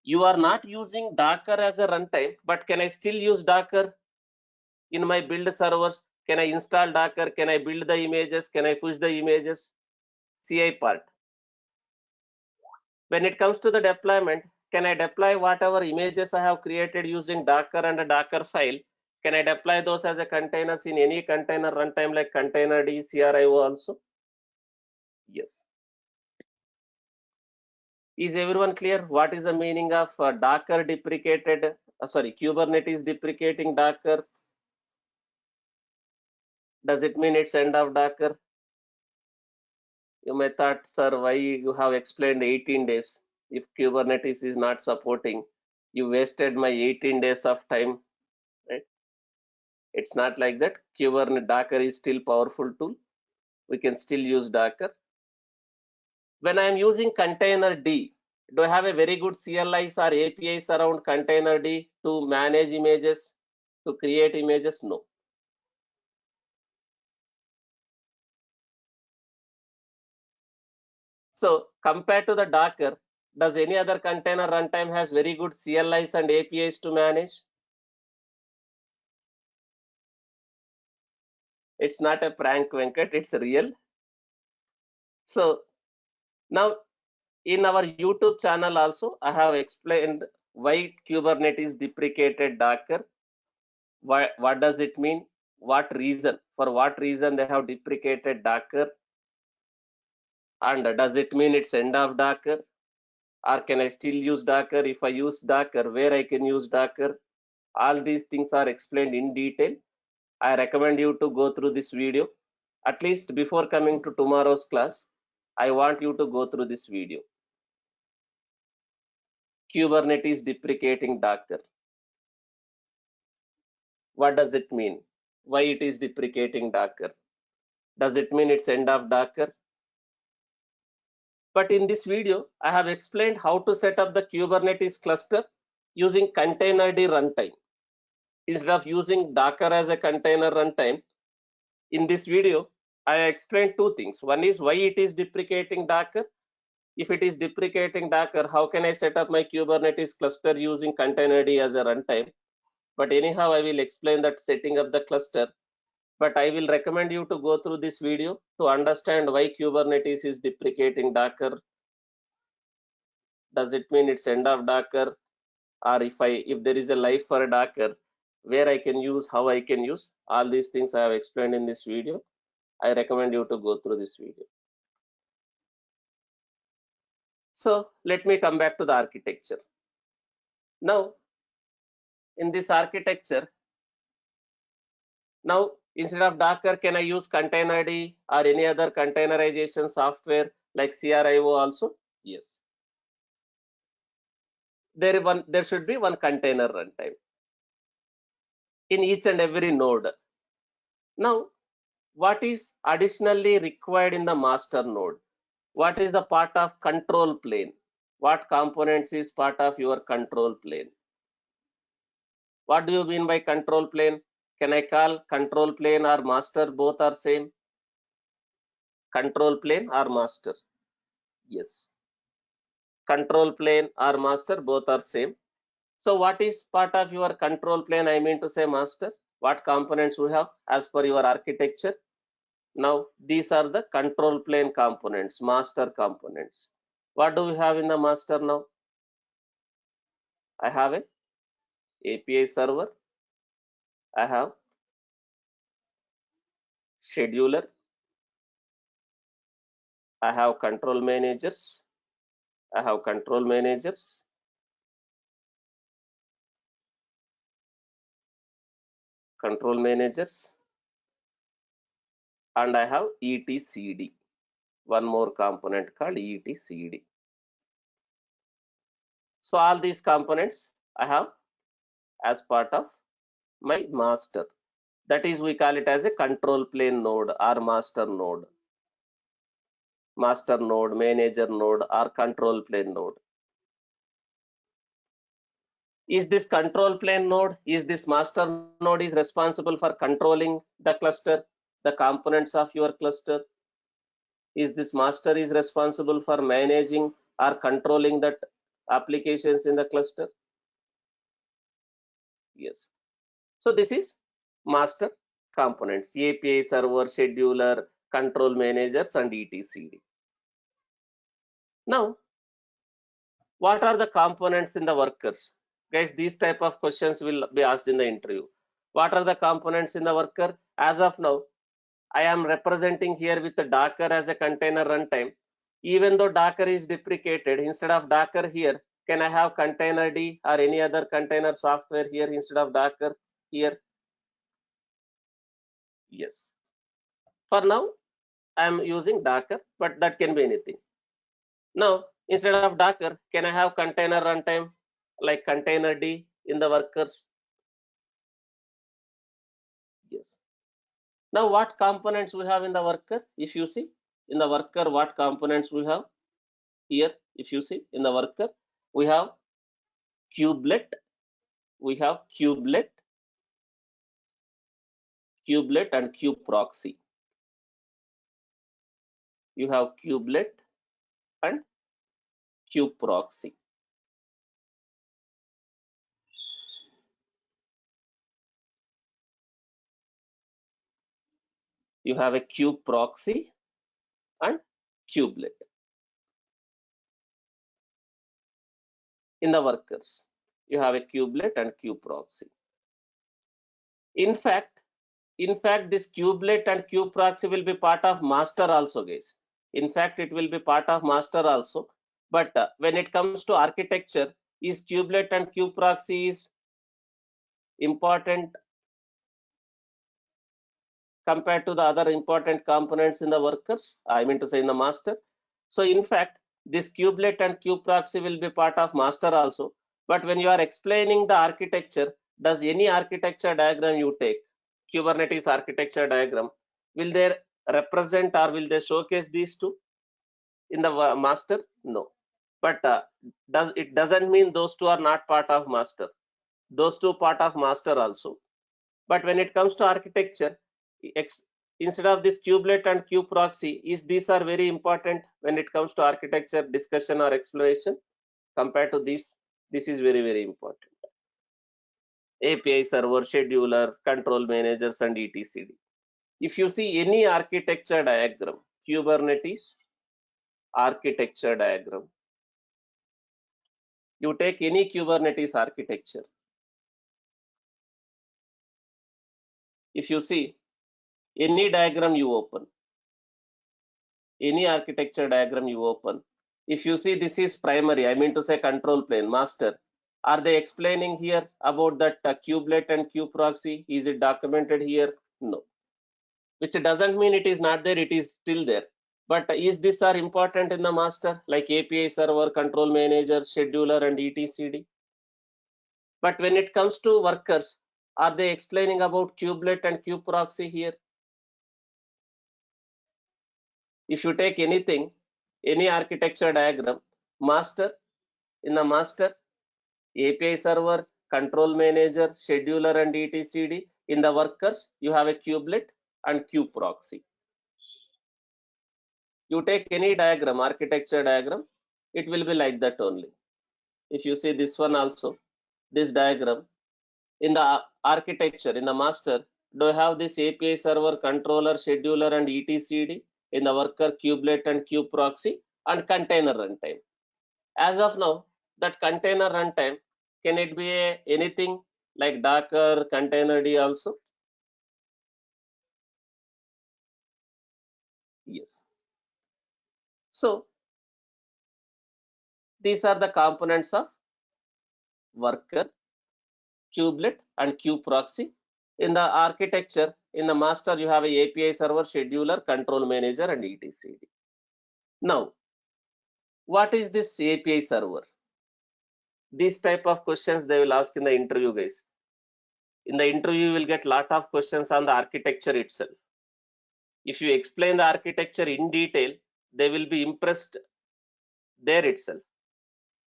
You are not using Docker as a runtime, but can I still use Docker in my build servers? Can I install Docker? Can I build the images? Can I push the images? CI part. When it comes to the deployment, can I deploy whatever images I have created using Docker and a Docker file? Can I deploy those as a containers in any container runtime like containerd, CRIO also? Yes. Is everyone clear? What is the meaning of Docker deprecated? Kubernetes deprecating Docker. Does it mean it's end of Docker? You may thought, sir, why you have explained 18 days? If Kubernetes is not supporting, you wasted my 18 days of time, right? It's not like that. Kubernetes Docker is still powerful tool. We can still use Docker. When I am using containerd, do I have a very good CLIs or APIs around containerd to manage images, to create images? No. So compared to the Docker, does any other container runtime has very good CLIs and APIs to manage? It's not a prank, Venkat, it's real. So now in our YouTube channel also, I have explained why Kubernetes deprecated Docker. What does it mean? What reason? For what reason they have deprecated Docker? And does it mean it's end of Docker? Or can I still use Docker? If I use Docker, where I can use Docker? All these things are explained in detail. I recommend you to go through this video. At least before coming to tomorrow's class, I want you to go through this video. Kubernetes deprecating Docker. What does it mean? Why it is deprecating Docker? Does it mean it's end of Docker? But in this video, I have explained how to set up the Kubernetes cluster using containerd runtime. Instead of using Docker as a container runtime, in this video, I explained two things. One is why it is deprecating Docker. If it is deprecating Docker, how can I set up my Kubernetes cluster using containerd as a runtime? But anyhow, I will explain that setting up the cluster. But I will recommend you to go through this video to understand why Kubernetes is deprecating Docker. Does it mean it's end of Docker? Or if there is a life for a Docker, where I can use, how I can use, all these things I have explained in this video. I recommend you to go through this video. So let me come back to the architecture. Now, in this architecture, Now, instead of Docker, can I use containerd or any other containerization software like CRIO also? Yes. There should be one container runtime in each and every node. Now, what is additionally required in the master node? What is the part of control plane? What components is part of your control plane? What do you mean by control plane? Can I call control plane or master both are same? Control plane or master? Yes. Control plane or master both are same. So what is part of your control plane? I mean to say master. What components we have as per your architecture? Now these are the control plane components, master components. What do we have in the master now? I have a API server. I have scheduler. I have control managers. I have control managers. Control managers. And I have etcd. One more component called etcd. So all these components I have as part of my master. That is, we call it as a control plane node or master node. Master node, manager node, or control plane node. Is this control plane node, is this master node is responsible for controlling the cluster, the components of your cluster? Is this master is responsible for managing or controlling that applications in the cluster? Yes. So this is master components, API server, scheduler, control managers, and etcd. Now, what are the components in the workers? Guys, these type of questions will be asked in the interview. What are the components in the worker? As of now, I am representing here with the Docker as a container runtime. Even though Docker is deprecated, instead of Docker here, can I have containerd or any other container software here instead of Docker here? Yes. For now, I am using Docker, but that can be anything. Now, instead of Docker, can I have container runtime like containerd in the workers? Yes. Now, what components we have in the worker? If you see in the worker, what components we have here? If you see in the worker, we have kubelet, we have kubelet and kubeproxy. You have kubelet and kubeproxy. You have a kubeproxy and kubelet in the workers. You have a kubelet and kubeproxy. In fact, this kubelet and kubeproxy will be part of master also, guys. In fact, it will be part of master also. But when it comes to architecture, is kubelet and kubeproxy is important compared to the other important components in the workers? I mean to say in the master. So in fact, this kubelet and kubeproxy will be part of master also. But when you are explaining the architecture, does any architecture diagram you take, Kubernetes architecture diagram, will they represent or will they showcase these two in the master? No. But doesn't mean those two are not part of master. Those two part of master also. But when it comes to architecture, instead of this kubelet and kubeproxy, these are very important when it comes to architecture discussion or exploration. Compared to this is very, very important. API server, scheduler, control managers, and etcd. If you see any architecture diagram, Kubernetes architecture diagram, you take any Kubernetes architecture. If you see any diagram you open, any architecture diagram you open, if you see this is primary, I mean to say control plane, master, are they explaining here about that kubelet and kubeproxy? Is it documented here? No, which doesn't mean it is not there, it is still there. But is this are important in the master, like API server, control manager, scheduler, and etcd? But when it comes to workers, are they explaining about kubelet and kubeproxy here? If you take anything, any architecture diagram, master, in the master, API server, control manager, scheduler, and etcd. In the workers, you have a kubelet and kubeproxy. You take any diagram, architecture diagram, it will be like that only. If you see this one also, this diagram, in the architecture, in the master, do you have this API server, controller, scheduler, and etcd? In the worker, kubelet and kubeproxy, and container runtime. As of now, that container runtime, can it be anything like Docker, containerd also? Yes. So these are the components of worker, kubelet, and kubeproxy. In the architecture, in the master, you have a API server, scheduler, control manager, and etcd. Now, what is this API server? These type of questions they will ask in the interview, guys. In the interview, you will get lot of questions on the architecture itself. If you explain the architecture in detail, they will be impressed there itself.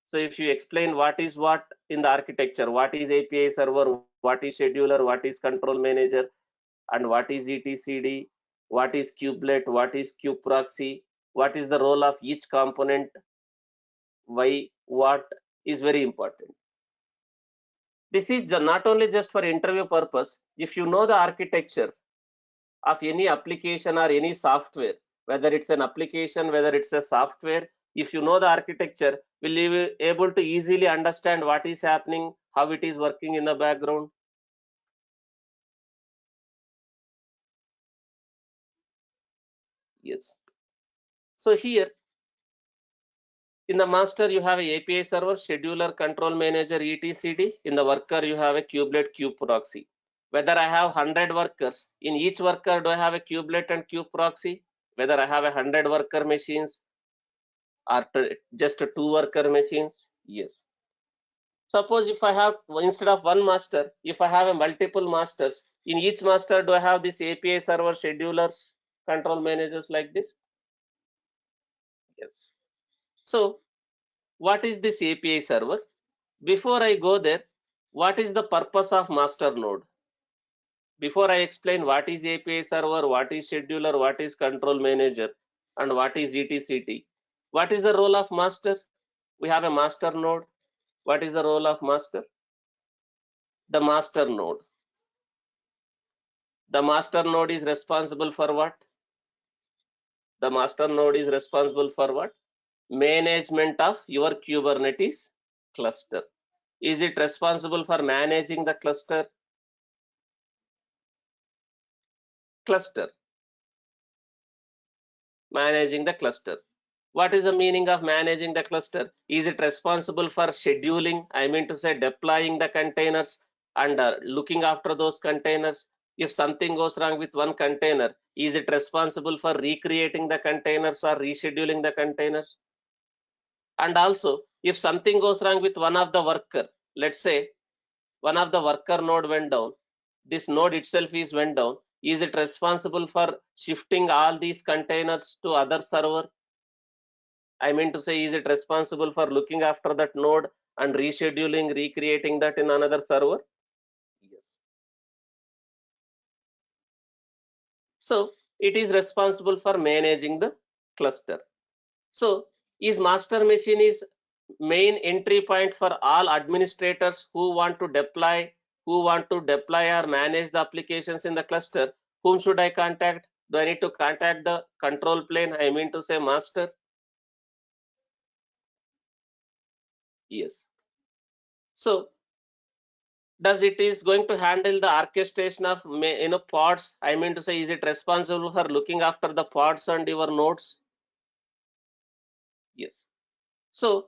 So if you explain what is what in the architecture, what is API server, what is scheduler, what is control manager, and what is etcd, what is kubelet, what is kubeproxy, what is the role of each component, why, what is very important. This is not only just for interview purpose. If you know the architecture of any application or any software, whether it's an application, whether it's a software, if you know the architecture, will you be able to easily understand what is happening, how it is working in the background? Yes. So here in the master, you have a API server, scheduler, control manager, etcd. In the worker, you have a kubelet, kubeproxy. Whether I have 100 workers, in each worker, do I have a kubelet and kubeproxy? Whether I have 100 worker machines or just two worker machines? Yes. Suppose if I have, instead of one master, if I have a multiple masters, in each master, do I have this API server, schedulers, control managers like this? Yes. So what is this API server? Before I go there, what is the purpose of master node? Before I explain what is API server, what is scheduler, what is control manager, and what is etcd, what is the role of master? We have a master node. What is the role of master? The master node. The master node is responsible for what? The master node is responsible for what? Management of your Kubernetes cluster. Is it responsible for managing the cluster? Cluster. Managing the cluster. What is the meaning of managing the cluster? Is it responsible for scheduling? I mean to say deploying the containers and looking after those containers. If something goes wrong with one container, is it responsible for recreating the containers or rescheduling the containers? And also, if something goes wrong with one of the worker, let's say one of the worker node went down, this node itself is went down, is it responsible for shifting all these containers to other server? I mean to say, is it responsible for looking after that node and rescheduling, recreating that in another server? Yes. So it is responsible for managing the cluster. So is master machine is main entry point for all administrators who want to deploy, or manage the applications in the cluster. Whom should I contact? Do I need to contact the control plane? I mean to say master. Yes. So does it is going to handle the orchestration of pods? I mean to say, is it responsible for looking after the pods and your nodes? Yes. So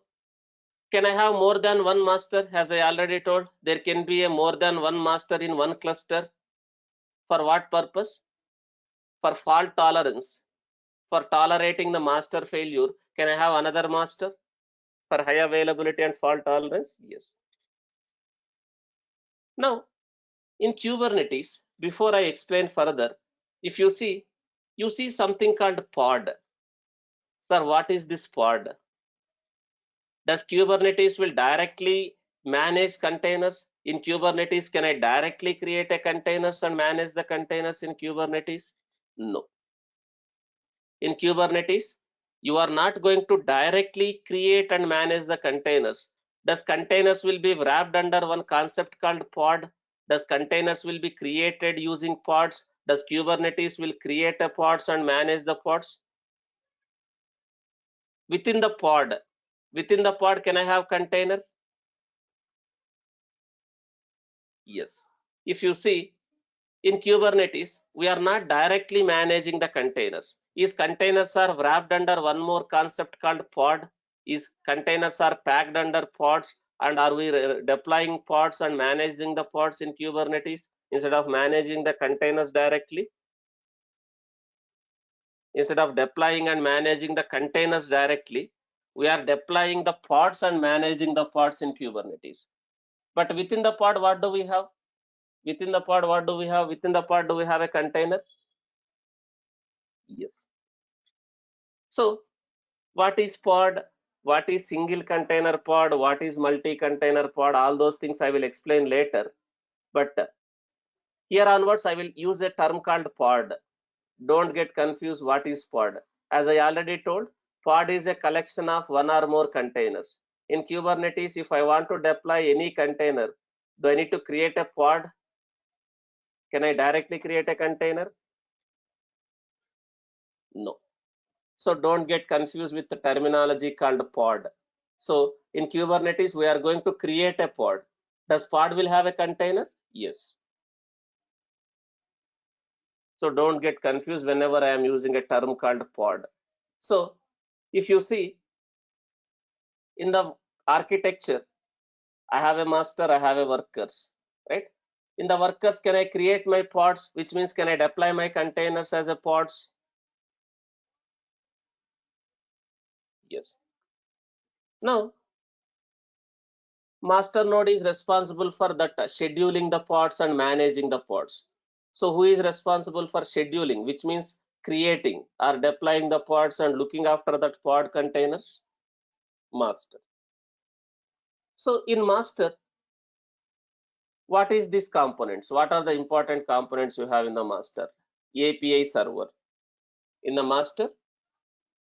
can I have more than one master? As I already told, there can be a more than one master in one cluster. For what purpose? For fault tolerance. For tolerating the master failure, can I have another master? For high availability and fault tolerance? Yes. Now, in Kubernetes, before I explain further, if you see something called pod. Sir, what is this pod? Does Kubernetes will directly manage containers? In Kubernetes, can I directly create a containers and manage the containers in Kubernetes? No. In Kubernetes, you are not going to directly create and manage the containers. Does containers will be wrapped under one concept called pod? Does containers will be created using pods? Does Kubernetes will create a pods and manage the pods? Within the pod, can I have container? Yes. If you see, in Kubernetes, we are not directly managing the containers. Is containers are wrapped under one more concept called pod? Is containers are packed under pods, and are we deploying pods and managing the pods in Kubernetes instead of managing the containers directly? Instead of deploying and managing the containers directly, we are deploying the pods and managing the pods in Kubernetes. But within the pod, what do we have? Within the pod, what do we have? Within the pod, do we have a container? Yes. So what is pod? What is single container pod? What is multi-container pod? All those things I will explain later. But here onwards, I will use a term called pod. Don't get confused what is pod. As I already told, pod is a collection of one or more containers. In Kubernetes, if I want to deploy any container, do I need to create a pod? Can I directly create a container? No. So don't get confused with the terminology called pod. So in Kubernetes, we are going to create a pod. Does pod will have a container? Yes. So don't get confused whenever I am using a term called pod. So if you see in the architecture, I have a master, I have a workers, right? In the workers, can I create my pods, which means can I deploy my containers as a pods? Yes. Now, master node is responsible for that scheduling the pods and managing the pods. So who is responsible for scheduling, which means creating or deploying the pods and looking after that pod containers? Master. So in master, what is these components? What are the important components you have in the master? API server. In the master,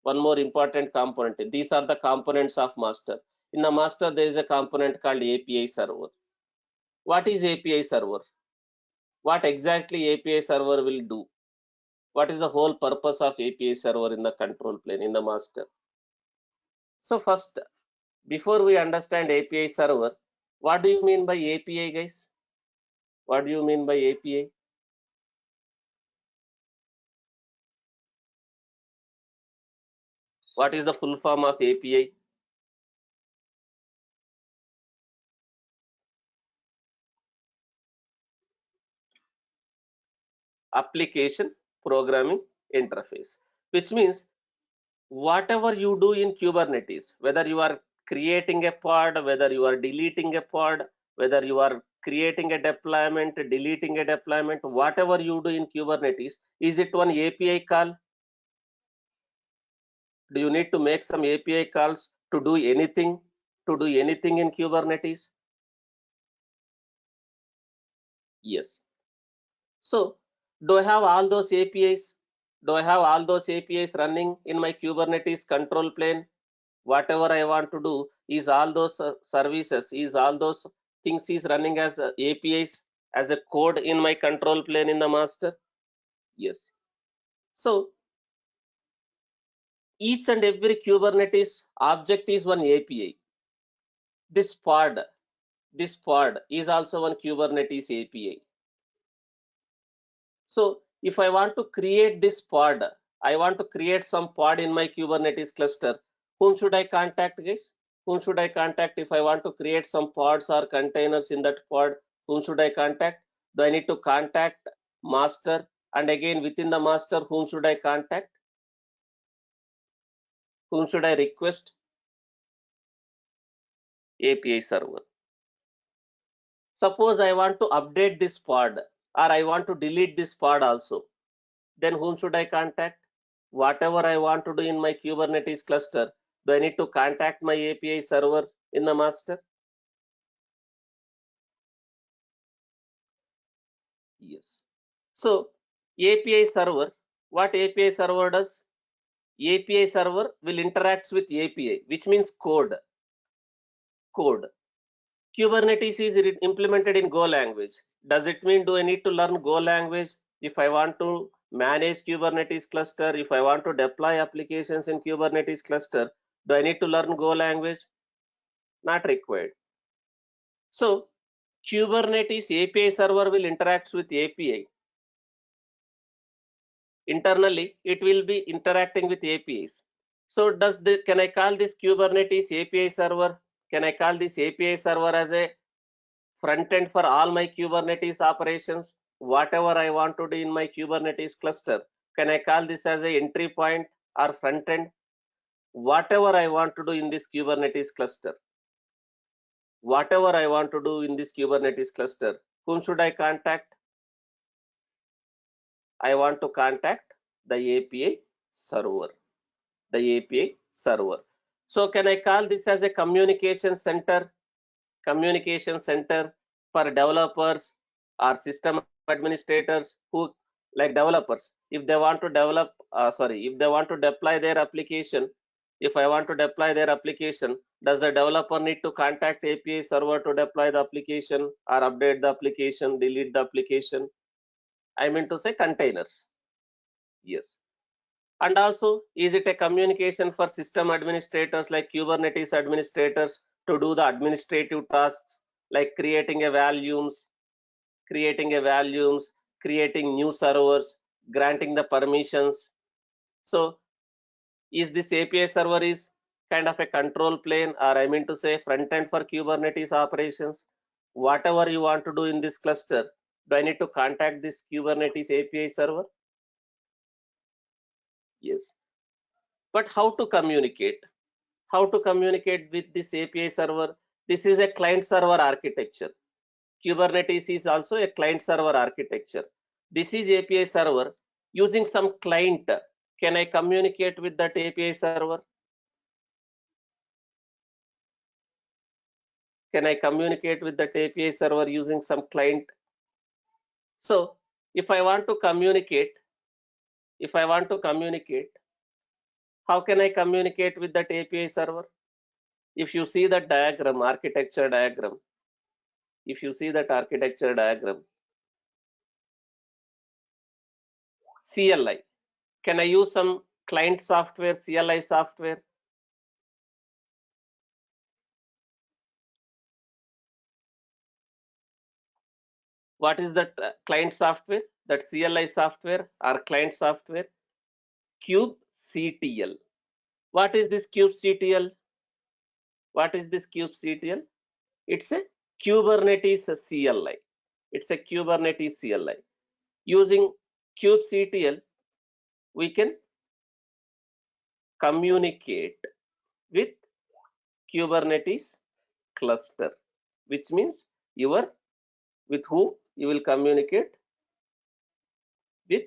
one more important component. These are the components of master. In the master, there is a component called API server. What is API server? What exactly API server will do? What is the whole purpose of API server in the control plane, in the master? So first, before we understand API server, what do you mean by API, guys? What do you mean by API? What is the full form of API? Application Programming Interface, which means whatever you do in Kubernetes, whether you are creating a pod, whether you are deleting a pod, whether you are creating a deployment, deleting a deployment, whatever you do in Kubernetes, is it one API call? Do you need to make some API calls to do anything, in Kubernetes? Yes. So do I have all those APIs? Do I have all those APIs running in my Kubernetes control plane? Whatever I want to do is all those services, is all those things is running as APIs as a code in my control plane in the master? Yes. So each and every Kubernetes object is one API. This pod, is also one Kubernetes API. So if I want to create this pod, I want to create some pod in my Kubernetes cluster, whom should I contact, guys? Whom should I contact if I want to create some pods or containers in that pod? Whom should I contact? Do I need to contact master, and again within the master, whom should I contact? Whom should I request? API server. Suppose I want to update this pod or I want to delete this pod also. Then whom should I contact? Whatever I want to do in my Kubernetes cluster, do I need to contact my API server in the master? Yes. So API server, what API server does? API server will interact with API, which means code. Code. Kubernetes is implemented in Go language. Does it mean do I need to learn Go language if I want to manage Kubernetes cluster? If I want to deploy applications in Kubernetes cluster, do I need to learn Go language? Not required. So Kubernetes API server will interact with API. Internally, it will be interacting with APIs. So can I call this Kubernetes API server? Can I call this API server as a front end for all my Kubernetes operations? Whatever I want to do in my Kubernetes cluster, can I call this as a entry point or front end? Whatever I want to do in this Kubernetes cluster, whatever I want to do in this Kubernetes cluster, whom should I contact? I want to contact the API server. The API server. So can I call this as a communication center? Communication center for developers or system administrators who, like developers, if they want to develop, if they want to deploy their application, if I want to deploy their application, does the developer need to contact API server to deploy the application or update the application, delete the application? I mean to say containers. Yes. And also, is it a communication for system administrators like Kubernetes administrators to do the administrative tasks like creating a volumes, creating new servers, granting the permissions? So is this API server is kind of a control plane, or I mean to say front end for Kubernetes operations? Whatever you want to do in this cluster, do I need to contact this Kubernetes API server? Yes. But how to communicate? How to communicate with this API server? This is a client server architecture. Kubernetes is also a client server architecture. This is API server using some client. Can I communicate with that API server? Can I communicate with that API server using some client? So if I want to communicate, how can I communicate with that API server? If you see that diagram, architecture diagram, if you see that architecture diagram, CLI. Can I use some client software, CLI software? What is that client software? That CLI software or client software? kubectl. What is this kubectl? What is this kubectl? It's a Kubernetes CLI. It's a Kubernetes CLI. Using kubectl, we can communicate with Kubernetes cluster, which means with whom you will communicate with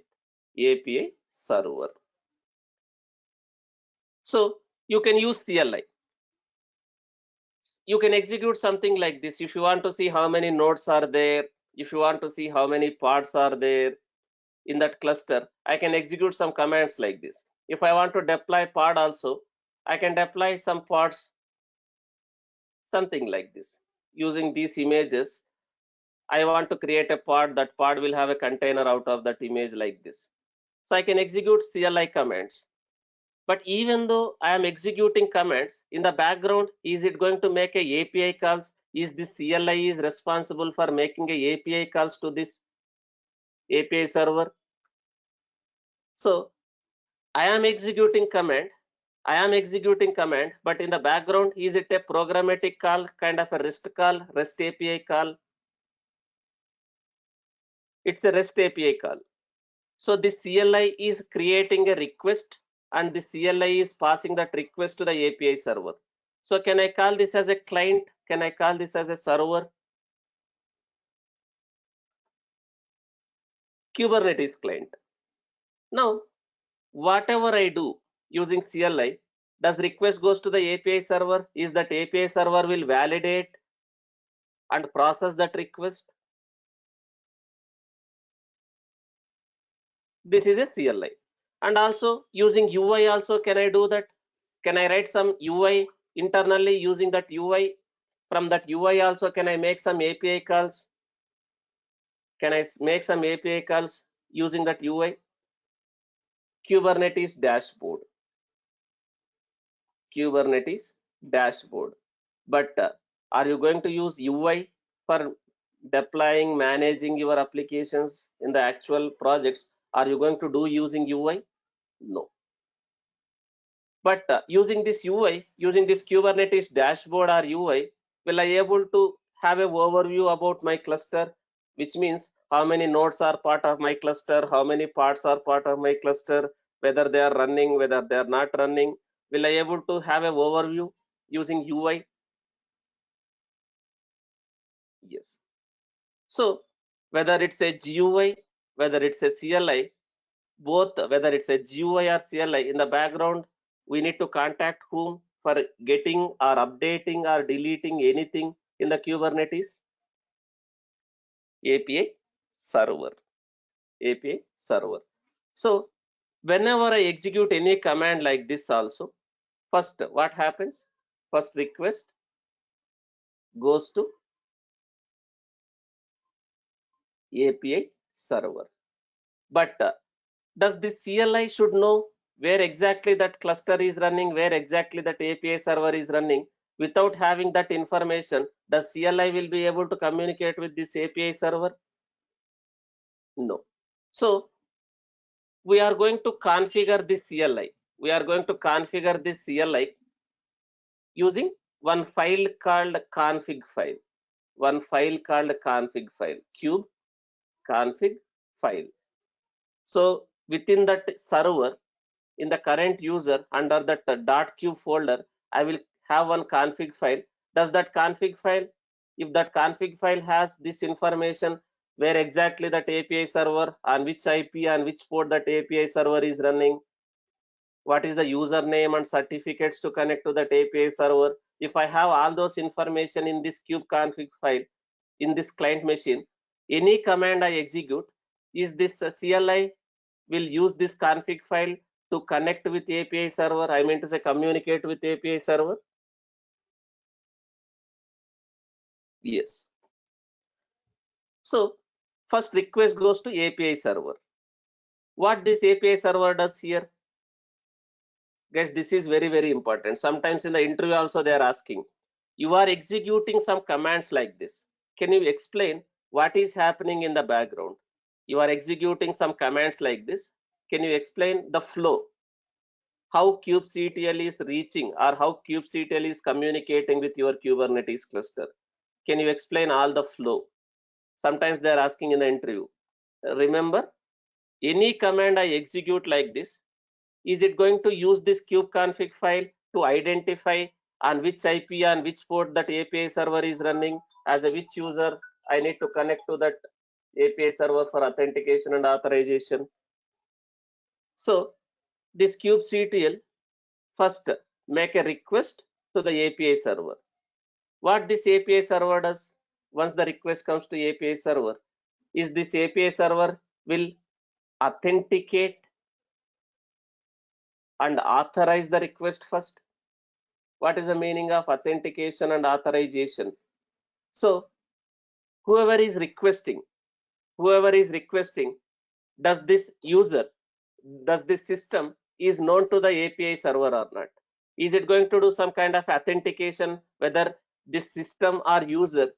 API server. So you can use CLI. You can execute something like this. If you want to see how many nodes are there, if you want to see how many pods are there in that cluster, I can execute some commands like this. If I want to deploy pod also, I can deploy some pods, something like this. Using these images, I want to create a pod. That pod will have a container out of that image like this. So I can execute CLI commands. But even though I am executing commands in the background, is it going to make a API calls? Is this CLI is responsible for making a API calls to this API server? So I am executing command. But in the background, is it a programmatic call, kind of a REST call, REST API call? It's a REST API call. So this CLI is creating a request and the CLI is passing that request to the API server. So can I call this as a client? Can I call this as a server? Kubernetes client. Now, whatever I do using CLI, does request goes to the API server? Is that API server will validate and process that request? This is a CLI. And also using UI also, can I do that? Can I write some UI internally using that UI? From that UI also, can I make some API calls? Can I make some API calls using that UI? Kubernetes dashboard. Kubernetes dashboard. But are you going to use UI for deploying, managing your applications in the actual projects? Are you going to do using UI? No. But using this UI, using this Kubernetes dashboard or UI, will I able to have an overview about my cluster, which means how many nodes are part of my cluster, how many parts are part of my cluster, whether they are running, whether they are not running. Will I able to have an overview using UI? Yes. So whether it's a GUI, whether it's a CLI, both whether it's a GUI or CLI, in the background we need to contact whom for getting or updating or deleting anything in the Kubernetes? API server. API server. So whenever I execute any command like this also, first what happens? First request goes to API server. But does this CLI should know where exactly that cluster is running, where exactly that API server is running? Without having that information, does CLI will be able to communicate with this API server? No. So we are going to configure this CLI. We are going to configure this CLI using one file called config file. One file called config file. Kube config file. So within that server, in the current user under that .cube folder, I will have one config file. Does that config file, if that config file has this information, where exactly that API server, on which IP, on which port that API server is running, what is the username and certificates to connect to that API server. If I have all those information in this kube config file, in this client machine, any command I execute, is this CLI will use this config file to connect with API server. I mean to say communicate with API server. Yes. So first request goes to API server. What this API server does here? Guys, this is very important. Sometimes in the interview also they are asking, you are executing some commands like this. Can you explain what is happening in the background? You are executing some commands like this. Can you explain the flow? How kubectl is reaching or how kubectl is communicating with your Kubernetes cluster? Can you explain all the flow? Sometimes they are asking in the interview. Remember, any command I execute like this, is it going to use this kubeconfig file to identify on which IP, on which port that API server is running? As a which user I need to connect to that API server for authentication and authorization? So this kubectl first make a request to the API server. What this API server does, once the request comes to API server, is this API server will authenticate and authorize the request first. What is the meaning of authentication and authorization? So whoever is requesting, does this user, does this system is known to the API server or not? Is it going to do some kind of authentication whether this system or user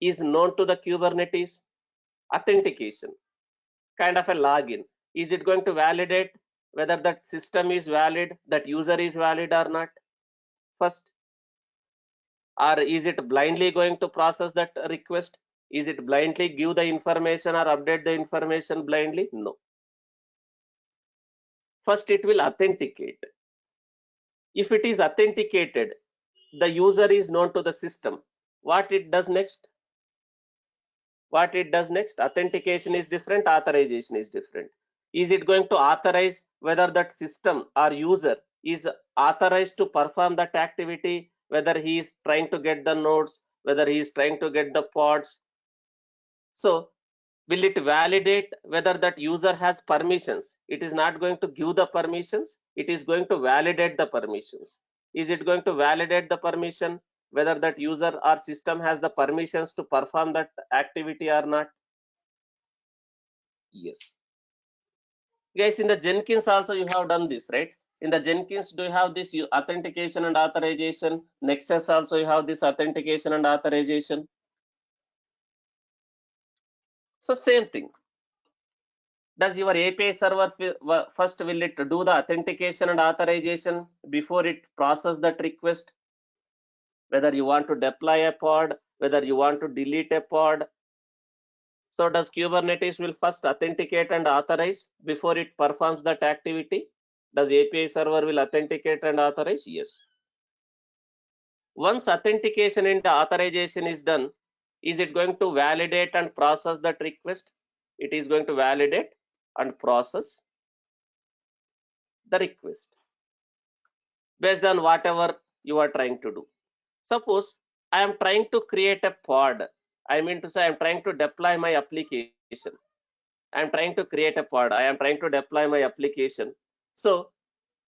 is known to the Kubernetes? Authentication, kind of a login. Is it going to validate whether that system is valid, that user is valid or not first? Or is it blindly going to process that request? Is it blindly give the information or update the information blindly? No. First, it will authenticate. If it is authenticated, the user is known to the system. What it does next? What it does next? Authentication is different, authorization is different. Is it going to authorize whether that system or user is authorized to perform that activity, whether he is trying to get the nodes, whether he is trying to get the pods? So will it validate whether that user has permissions? It is not going to give the permissions, it is going to validate the permissions. Is it going to validate the permission, whether that user or system has the permissions to perform that activity or not? Yes. Guys, in the Jenkins also you have done this, right? In the Jenkins, do you have this authentication and authorization? Nexus also you have this authentication and authorization. So same thing. Does your API server first will it do the authentication and authorization before it process that request? Whether you want to deploy a pod, whether you want to delete a pod. So does Kubernetes will first authenticate and authorize before it performs that activity? Does API server will authenticate and authorize? Yes. Once authentication and authorization is done, is it going to validate and process that request? It is going to validate and process the request based on whatever you are trying to do. Suppose I am trying to create a pod. I mean to say I am trying to deploy my application. I am trying to create a pod. I am trying to deploy my application. So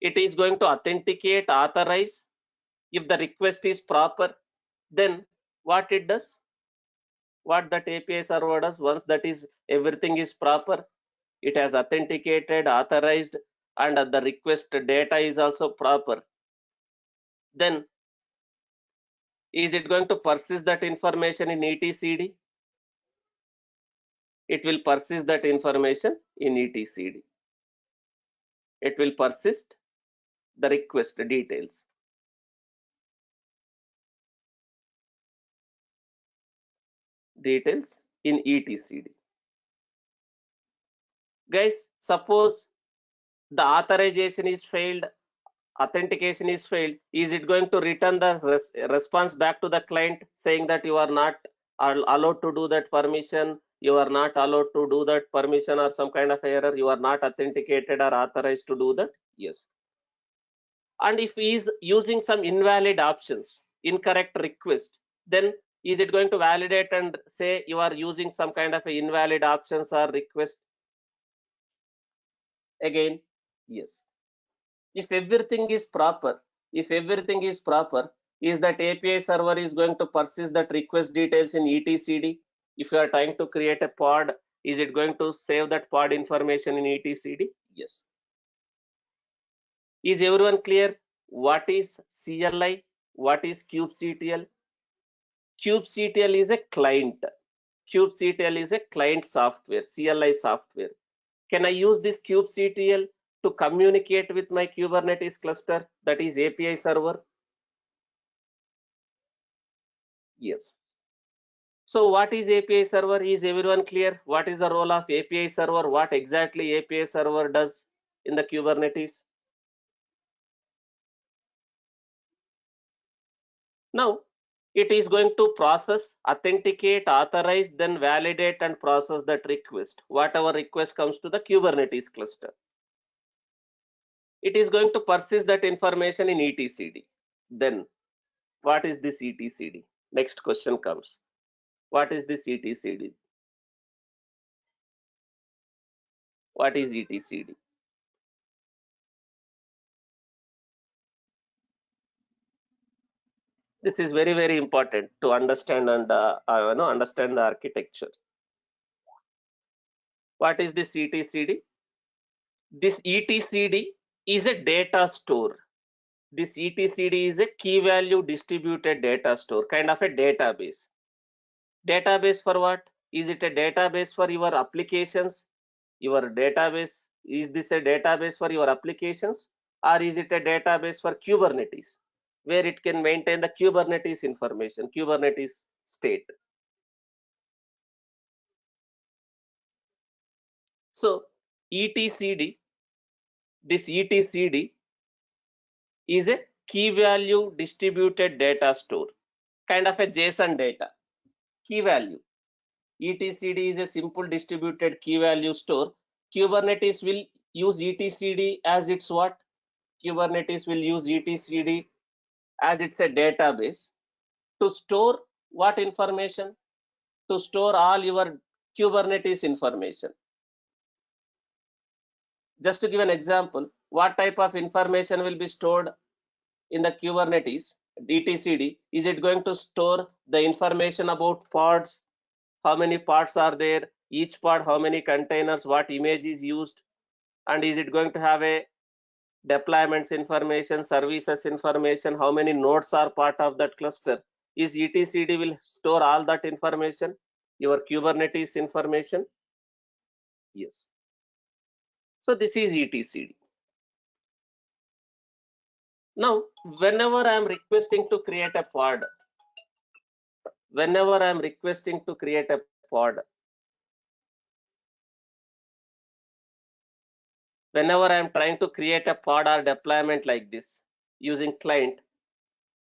it is going to authenticate, authorize. If the request is proper, then what it does? What that API server does, once that is everything is proper, it has authenticated, authorized, and the request data is also proper, then is it going to persist that information in etcd? It will persist that information in etcd. It will persist the request details in etcd. Guys, suppose the authorization is failed, authentication is failed, is it going to return the response back to the client saying that you are not allowed to do that permission, you are not allowed to do that permission, or some kind of error, you are not authenticated or authorized to do that? Yes. And if he is using some invalid options, incorrect request, then is it going to validate and say you are using some kind of a invalid options or request? Again, yes. If everything is proper, if everything is proper, is that API server is going to persist that request details in etcd? If you are trying to create a pod, is it going to save that pod information in etcd? Yes. Is everyone clear what is CLI, what is kubectl? kubectl is a client. kubectl is a client software, CLI software. Can I use this kubectl to communicate with my Kubernetes cluster, that is API server? Yes. So what is API server? Is everyone clear? What is the role of API server? What exactly API server does in the Kubernetes? Now, it is going to process, authenticate, authorize, then validate and process that request. Whatever request comes to the Kubernetes cluster, it is going to persist that information in etcd. Then what is this etcd? Next question comes. What is this etcd? What is etcd? This is very, very important to understand and understand the architecture. What is this etcd? This etcd is a data store. This etcd is a key value distributed data store, kind of a database. Database for what? Is it a database for your applications? Your database, is this a database for your applications, or is it a database for Kubernetes, where it can maintain the Kubernetes information, Kubernetes state? So etcd, this etcd is a key value distributed data store, kind of a JSON data. Key value, etcd is a simple distributed key value store. Kubernetes will use etcd as its what? Kubernetes will use etcd as it's a database to store what information? To store all your Kubernetes information. Just to give an example, what type of information will be stored in the Kubernetes etcd? Is it going to store the information about pods? How many pods are there? Each pod, how many containers? What image is used? And is it going to have a deployments information, services information, how many nodes are part of that cluster? Is etcd will store all that information, your Kubernetes information? Yes. So this is etcd. Now, whenever I am requesting to create a pod, whenever I am requesting to create a pod, whenever I am trying to create a pod or deployment like this using client,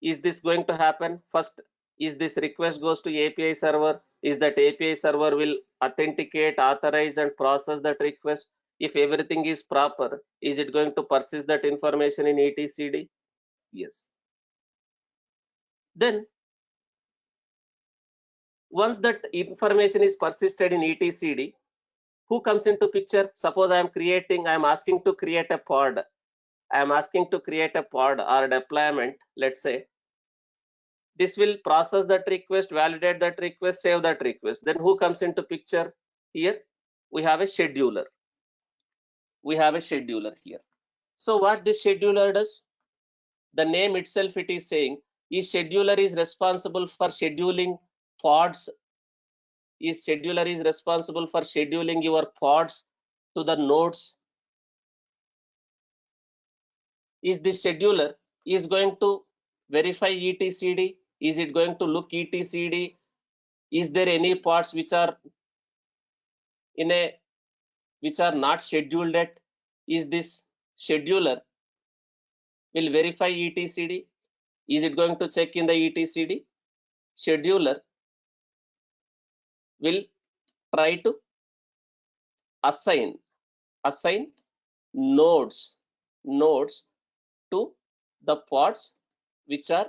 is this going to happen? First, is this request goes to API server? Is that API server will authenticate, authorize, and process that request? If everything is proper, is it going to persist that information in etcd? Yes. Then once that information is persisted in etcd, who comes into picture? Suppose I am asking to create a pod. I am asking to create a pod or a deployment, let's say. This will process that request, validate that request, save that request. Then who comes into picture? Here we have a scheduler. We have a scheduler here. So what this scheduler does? The name itself it is saying is scheduler is responsible for scheduling pods. Is scheduler is responsible for scheduling your pods to the nodes. Is this scheduler is going to verify etcd? Is it going to look etcd? Is there any pods which are in a which are not scheduled yet? Is this scheduler will verify etcd? Is it going to check in the etcd? Scheduler will try to assign nodes to the pods which are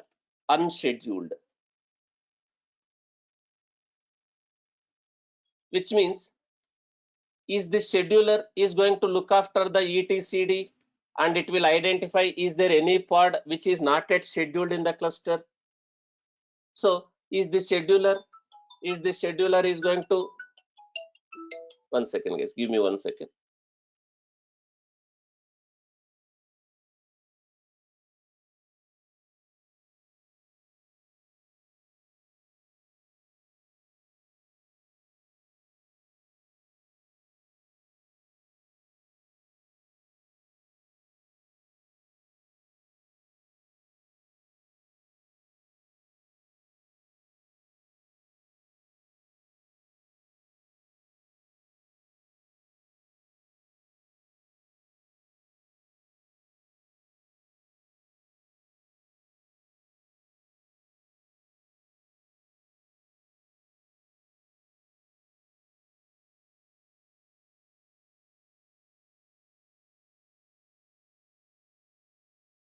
unscheduled, which means is this scheduler is going to look after the etcd and it will identify is there any pod which is not yet scheduled in the cluster. So is this scheduler is going to, one second guys, give me 1 second.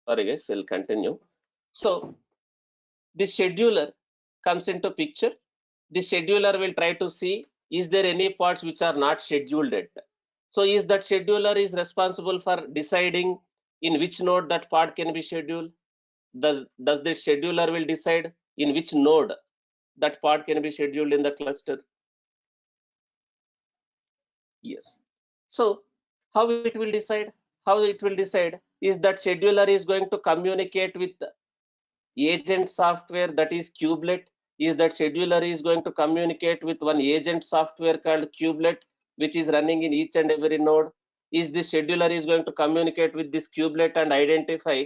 Sorry guys, I'll continue. So this scheduler comes into picture. This scheduler will try to see is there any parts which are not scheduled yet. So is that scheduler is responsible for deciding in which node that part can be scheduled? Does the scheduler will decide in which node that part can be scheduled in the cluster? Yes. So how it will decide? How it will decide is that scheduler is going to communicate with agent software, that is kubelet. Is that scheduler is going to communicate with one agent software called kubelet, which is running in each and every node? Is this scheduler is going to communicate with this kubelet and identify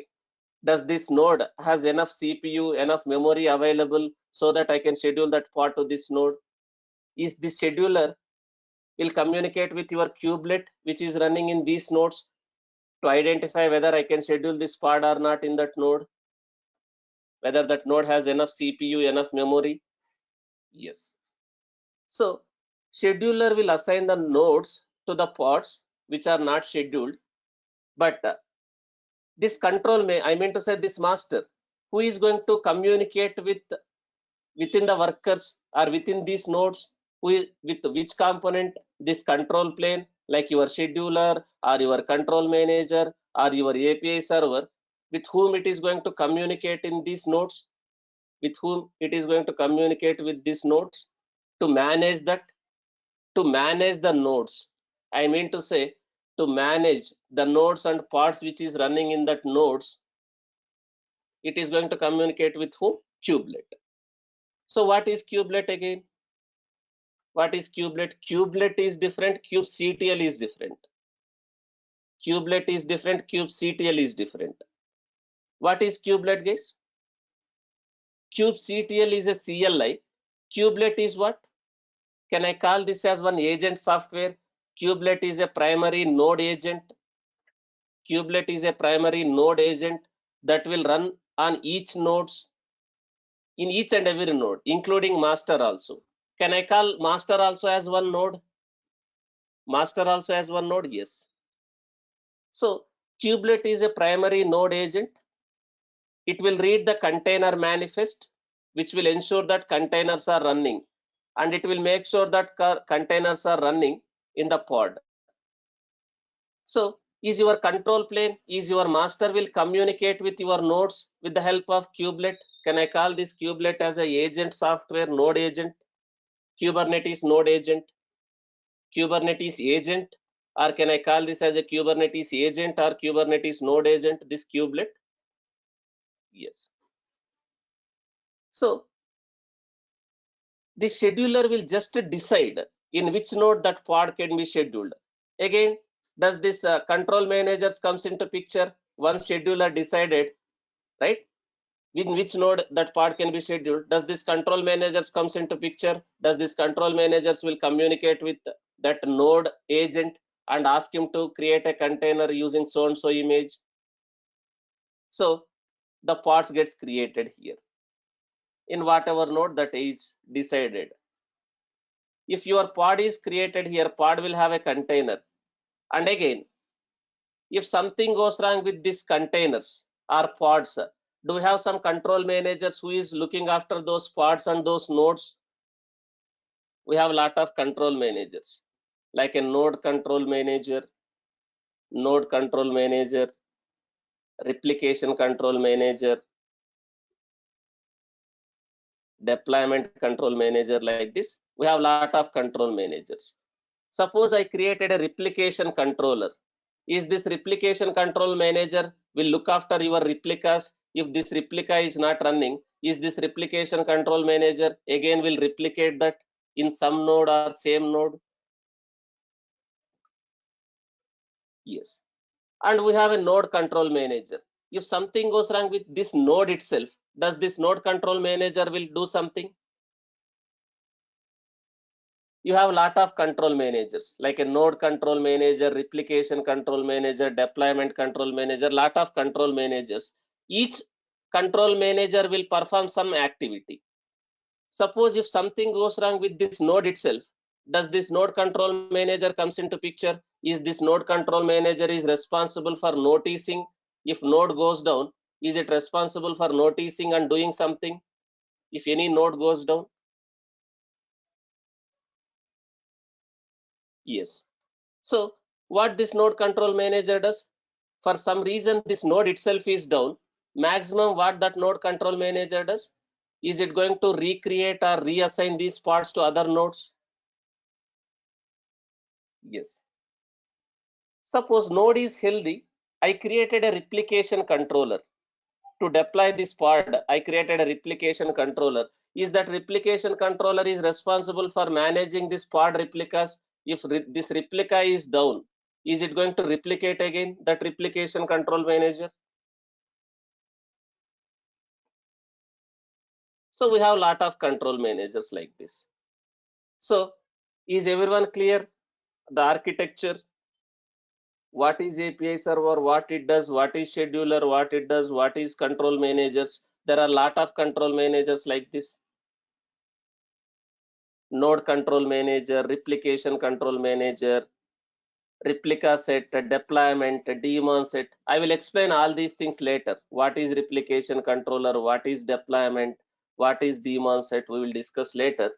does this node has enough cpu, enough memory available so that I can schedule that part to this node? Is this scheduler will communicate with your kubelet, which is running in these nodes, to identify whether I can schedule this pod or not in that node, whether that node has enough CPU, enough memory. Yes. So scheduler will assign the nodes to the pods which are not scheduled, but this control I mean to say this master, who is going to communicate with within the workers or within these nodes, who is with which component, this control plane, like your scheduler or your control manager or your API server, with whom it is going to communicate in these nodes, with whom it is going to communicate with these nodes to manage that, to manage the nodes. I mean to say, to manage the nodes and parts which is running in that nodes, it is going to communicate with whom? Kubelet. So what is kubelet again? What is kubelet? Kubelet is different, kubectl is different. Kubelet is different, kubectl is different. What is kubelet, guys? Kubectl is a CLI. Kubelet is what? Can I call this as one agent software? Kubelet is a primary node agent. Kubelet is a primary node agent that will run on each nodes, in each and every node, including master also. Can I call master also as one node? Master also as one node? Yes. So kubelet is a primary node agent. It will read the container manifest, which will ensure that containers are running, and it will make sure that containers are running in the pod. So is your control plane, is your master will communicate with your nodes with the help of kubelet. Can I call this kubelet as a agent software, node agent, Kubernetes node agent, Kubernetes agent, or can I call this as a Kubernetes agent or Kubernetes node agent, this kubelet? Yes. So the scheduler will just decide in which node that pod can be scheduled. Again, does this control managers comes into picture? Once scheduler decided, right, in which node that pod can be scheduled, does this control managers comes into picture? Does this control managers will communicate with that node agent and ask him to create a container using so and so image? So the pods gets created here in whatever node that is decided. If your pod is created here, pod will have a container. And again, if something goes wrong with these containers or pods, do we have some control managers who is looking after those pods and those nodes? We have a lot of control managers, like a node control manager, replication control manager, deployment control manager, like this. We have a lot of control managers. Suppose I created a replication controller. Is this replication control manager will look after your replicas? If this replica is not running, is this replication control manager again will replicate that in some node or same node? Yes. And we have a node control manager. If something goes wrong with this node itself, does this node control manager will do something? You have a lot of control managers, like a node control manager, replication control manager, deployment control manager, lot of control managers. Each control manager will perform some activity. Suppose if something goes wrong with this node itself, does this node control manager comes into picture? Is this node control manager is responsible for noticing if node goes down? Is it responsible for noticing and doing something if any node goes down? Yes. So what this node control manager does, for some reason this node itself is down, maximum what that node control manager does, is it going to recreate or reassign these parts to other nodes? Yes. Suppose node is healthy, I created a replication controller. To deploy this pod, I created a replication controller. Is that replication controller is responsible for managing this pod replicas? If this replica is down, is it going to replicate again, that replication control manager? So we have a lot of control managers like this. So is everyone clear? the architecture, what is API server, what it does, what is scheduler, what it does, what is control managers. There are a lot of control managers like this. Node control manager, replication control manager, replica set, deployment, daemon set. I will explain all these things later. What is replication controller, what is deployment, what is daemon set, we will discuss later.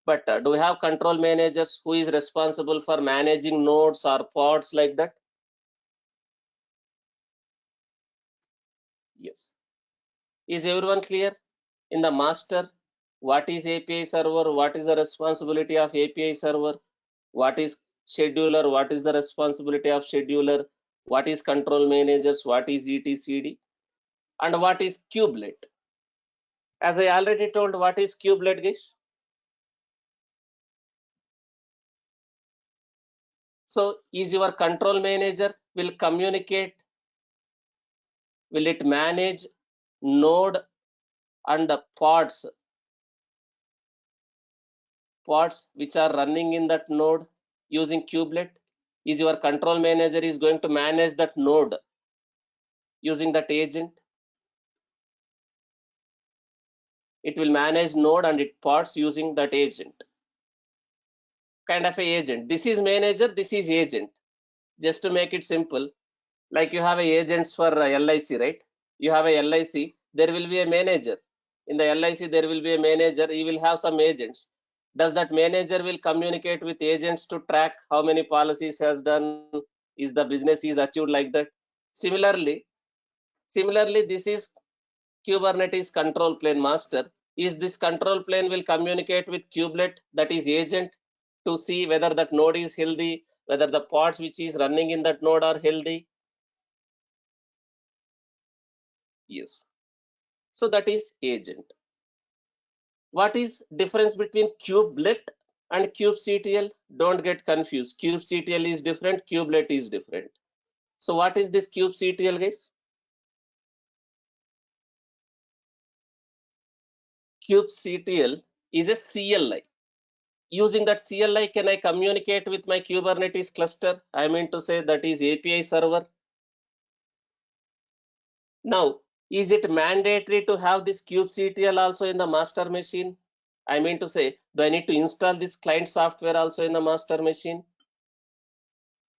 But do we have control managers who is responsible for managing nodes or pods like that? Yes. Is everyone clear? In the master, what is API server, what is the responsibility of API server, what is scheduler, what is the responsibility of scheduler, what is control managers, what is etcd, and what is kubelet. As I already told, what is kubelet, guys? So is your control manager will communicate, will it manage node and pods which are running in that node using kubelet? Is your control manager is going to manage that node using that agent? It will manage node and it pods using that agent, kind of a agent. This is manager, this is agent. Just to make it simple, like you have a agents for LIC, right? You have a LIC, there will be a manager. In the LIC, there will be a manager. You will have some agents. Does that manager will communicate with agents to track how many policies has done? Is the business is achieved like that? Similarly, this is Kubernetes control plane master. Is this control plane will communicate with kubelet, that is agent, to see whether that node is healthy, whether the pods which is running in that node are healthy? Yes. So that is agent. What is difference between kubelet and kubectl? Don't get confused. Kubectl is different, kubelet is different. So what is this kubectl, guys? Kubectl is a CLI. Using that CLI, can I communicate with my Kubernetes cluster? I mean to say that is API server. Now, is it mandatory to have this kubectl also in the master machine? I mean to say, do I need to install this client software also in the master machine?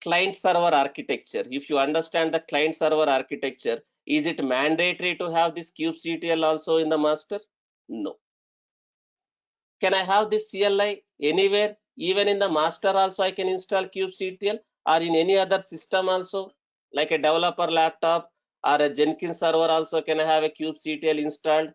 Client server architecture. If you understand the client server architecture, is it mandatory to have this kubectl also in the master? No. Can I have this CLI anywhere? Even in the master also I can install kubectl, or in any other system also, like a developer laptop or a Jenkins server also, can I have a kubectl installed?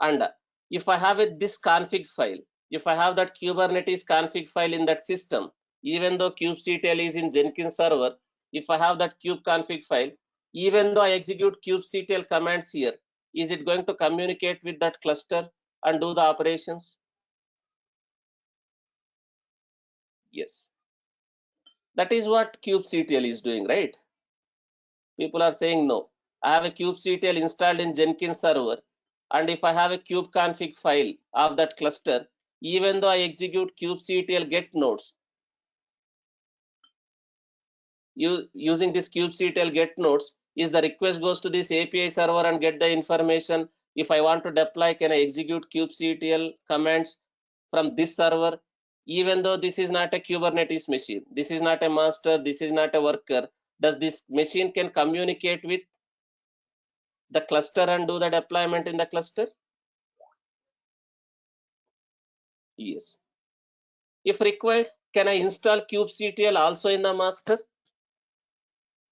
And if I have this config file, if I have that Kubernetes config file in that system, even though kubectl is in Jenkins server, if I have that kube config file, even though I execute kubectl commands here, is it going to communicate with that cluster and do the operations? Yes. That is what kubectl is doing, right? People are saying no. I have a kubectl installed in Jenkins server, and if I have a kube config file of that cluster, even though I execute kubectl get nodes, using this kubectl get nodes, is the request goes to this API server and get the information. If I want to deploy, can I execute kubectl commands from this server? Even though this is not a Kubernetes machine, this is not a master, this is not a worker, does this machine can communicate with the cluster and do the deployment in the cluster? Yes. If required, can I install kubectl also in the master?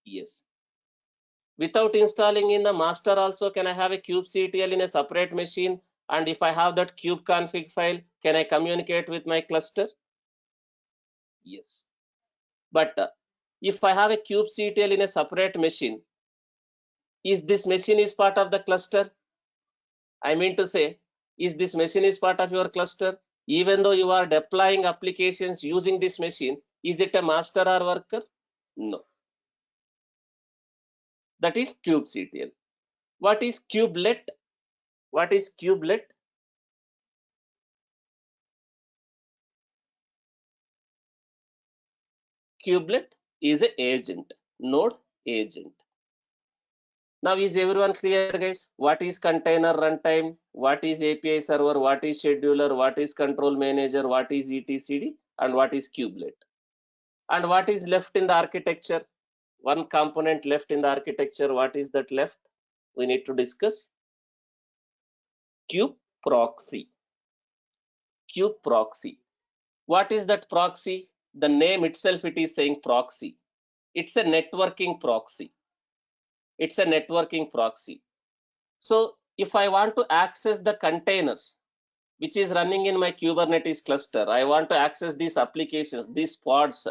Yes. Without installing in the master also, can I have a kubectl in a separate machine? And if I have that kube config file, can I communicate with my cluster? Yes. But if I have a kubectl in a separate machine, is this machine is part of the cluster? I mean to say, is this machine is part of your cluster? Even though you are deploying applications using this machine, is it a master or worker? No. That is kubectl. What is kubelet? What is kubelet? Kubelet is an agent, node agent. Now, is everyone clear, guys? What is container runtime? What is API server? What is scheduler? What is control manager? What is etcd? And what is kubelet? And what is left in the architecture? One component left in the architecture. What is that left? We need to discuss kube proxy. Kube proxy. What is that proxy? The name itself, it is saying proxy. It's a networking proxy. It's a networking proxy. So if I want to access the containers which is running in my Kubernetes cluster, I want to access these applications, these pods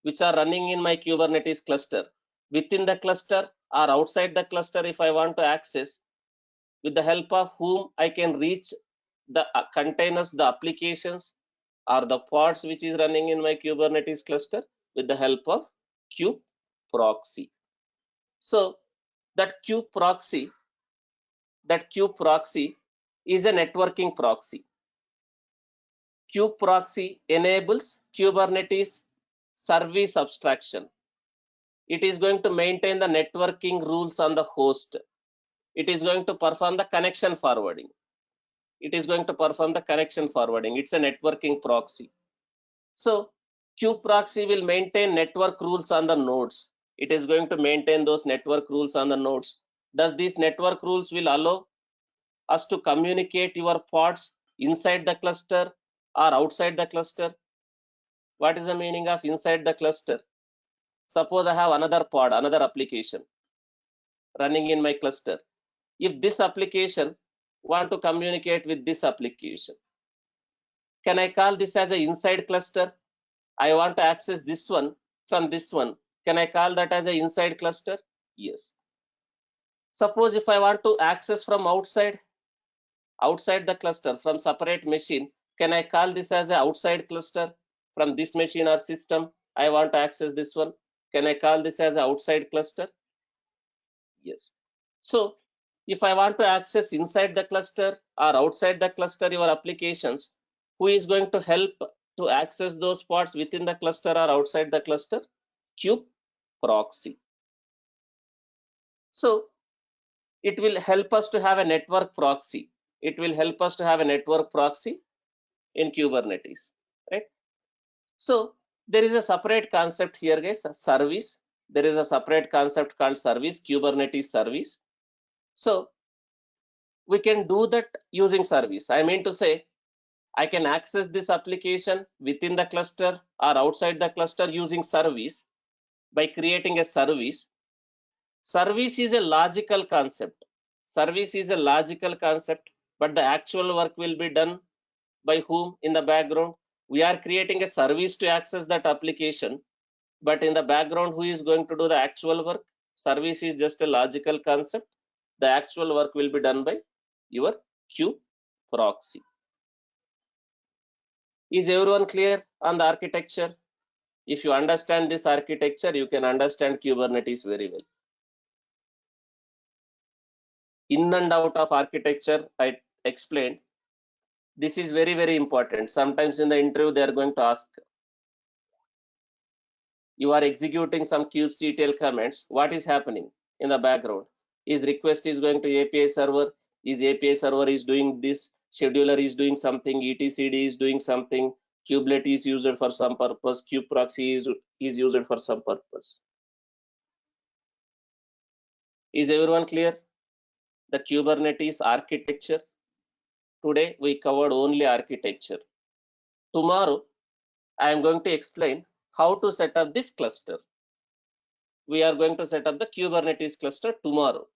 which are running in my Kubernetes cluster, within the cluster or outside the cluster, if I want to access, with the help of whom I can reach the containers, the applications, or the pods which is running in my Kubernetes cluster, with the help of kube proxy. So that kube proxy is a networking proxy. Kube proxy enables Kubernetes service abstraction. It is going to maintain the networking rules on the host. It is going to perform the connection forwarding. It's a networking proxy. So kube proxy will maintain network rules on the nodes. It is going to maintain those network rules on the nodes. Does these network rules will allow us to communicate your pods inside the cluster or outside the cluster? What is the meaning of inside the cluster? Suppose I have another pod, another application running in my cluster. If this application want to communicate with this application, can I call this as an inside cluster? I want to access this one from this one. Can I call that as an inside cluster? Yes. Suppose if I want to access from outside the cluster from separate machine, can I call this as an outside cluster from this machine or system? I want to access this one. Can I call this as an outside cluster? Yes. So if I want to access inside the cluster or outside the cluster your applications, who is going to help to access those pods within the cluster or outside the cluster? Kube proxy. So it will help us to have a network proxy. It will help us to have a network proxy in Kubernetes, right? So there is a separate concept here, guys, service. There is a separate concept called service, Kubernetes service. So we can do that using service. I mean to say, I can access this application within the cluster or outside the cluster using service by creating a service. Service is a logical concept. Service is a logical concept, but the actual work will be done by whom in the background? We are creating a service to access that application, but in the background, who is going to do the actual work? Service is just a logical concept. The actual work will be done by your kube proxy. Is everyone clear on the architecture? If you understand this architecture, you can understand Kubernetes very well. In and out of architecture, I explained. This is very, very important. Sometimes in the interview, they are going to ask, you are executing some kubectl commands. What is happening in the background? Is request is going to API server? Is API server is doing this? Scheduler is doing something? etcd is doing something? Kubelet is used for some purpose. Kube proxy is used for some purpose. Is everyone clear? The Kubernetes architecture. Today we covered only architecture. Tomorrow I am going to explain how to set up this cluster. We are going to set up the Kubernetes cluster tomorrow.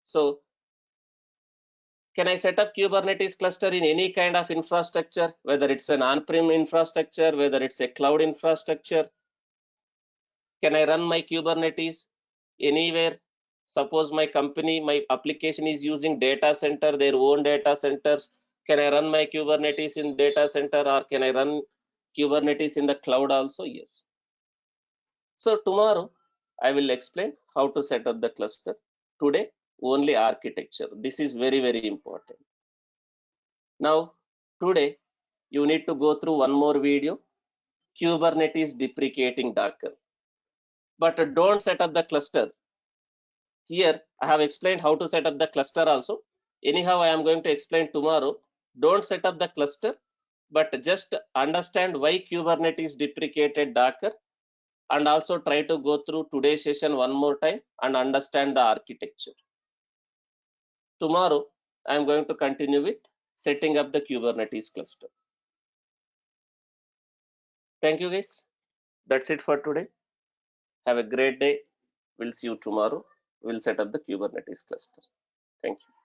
So can I set up Kubernetes cluster in any kind of infrastructure, whether it's an on-prem infrastructure, whether it's a cloud infrastructure? Can I run my Kubernetes anywhere? Suppose my company, my application is using data center, their own data centers. Can I run my Kubernetes in data center, or can I run Kubernetes in the cloud also? Yes. So tomorrow I will explain how to set up the cluster. Today only architecture. This is very, very important. Now today you need to go through one more video. Kubernetes deprecating Docker. But don't set up the cluster. Here, I have explained how to set up the cluster also. Anyhow, I am going to explain tomorrow. Don't set up the cluster, but just understand why Kubernetes deprecated Docker, and also try to go through today's session one more time and understand the architecture. Tomorrow, I am going to continue with setting up the Kubernetes cluster. Thank you, guys. That's it for today. Have a great day. We'll see you tomorrow. We'll set up the Kubernetes cluster. Thank you.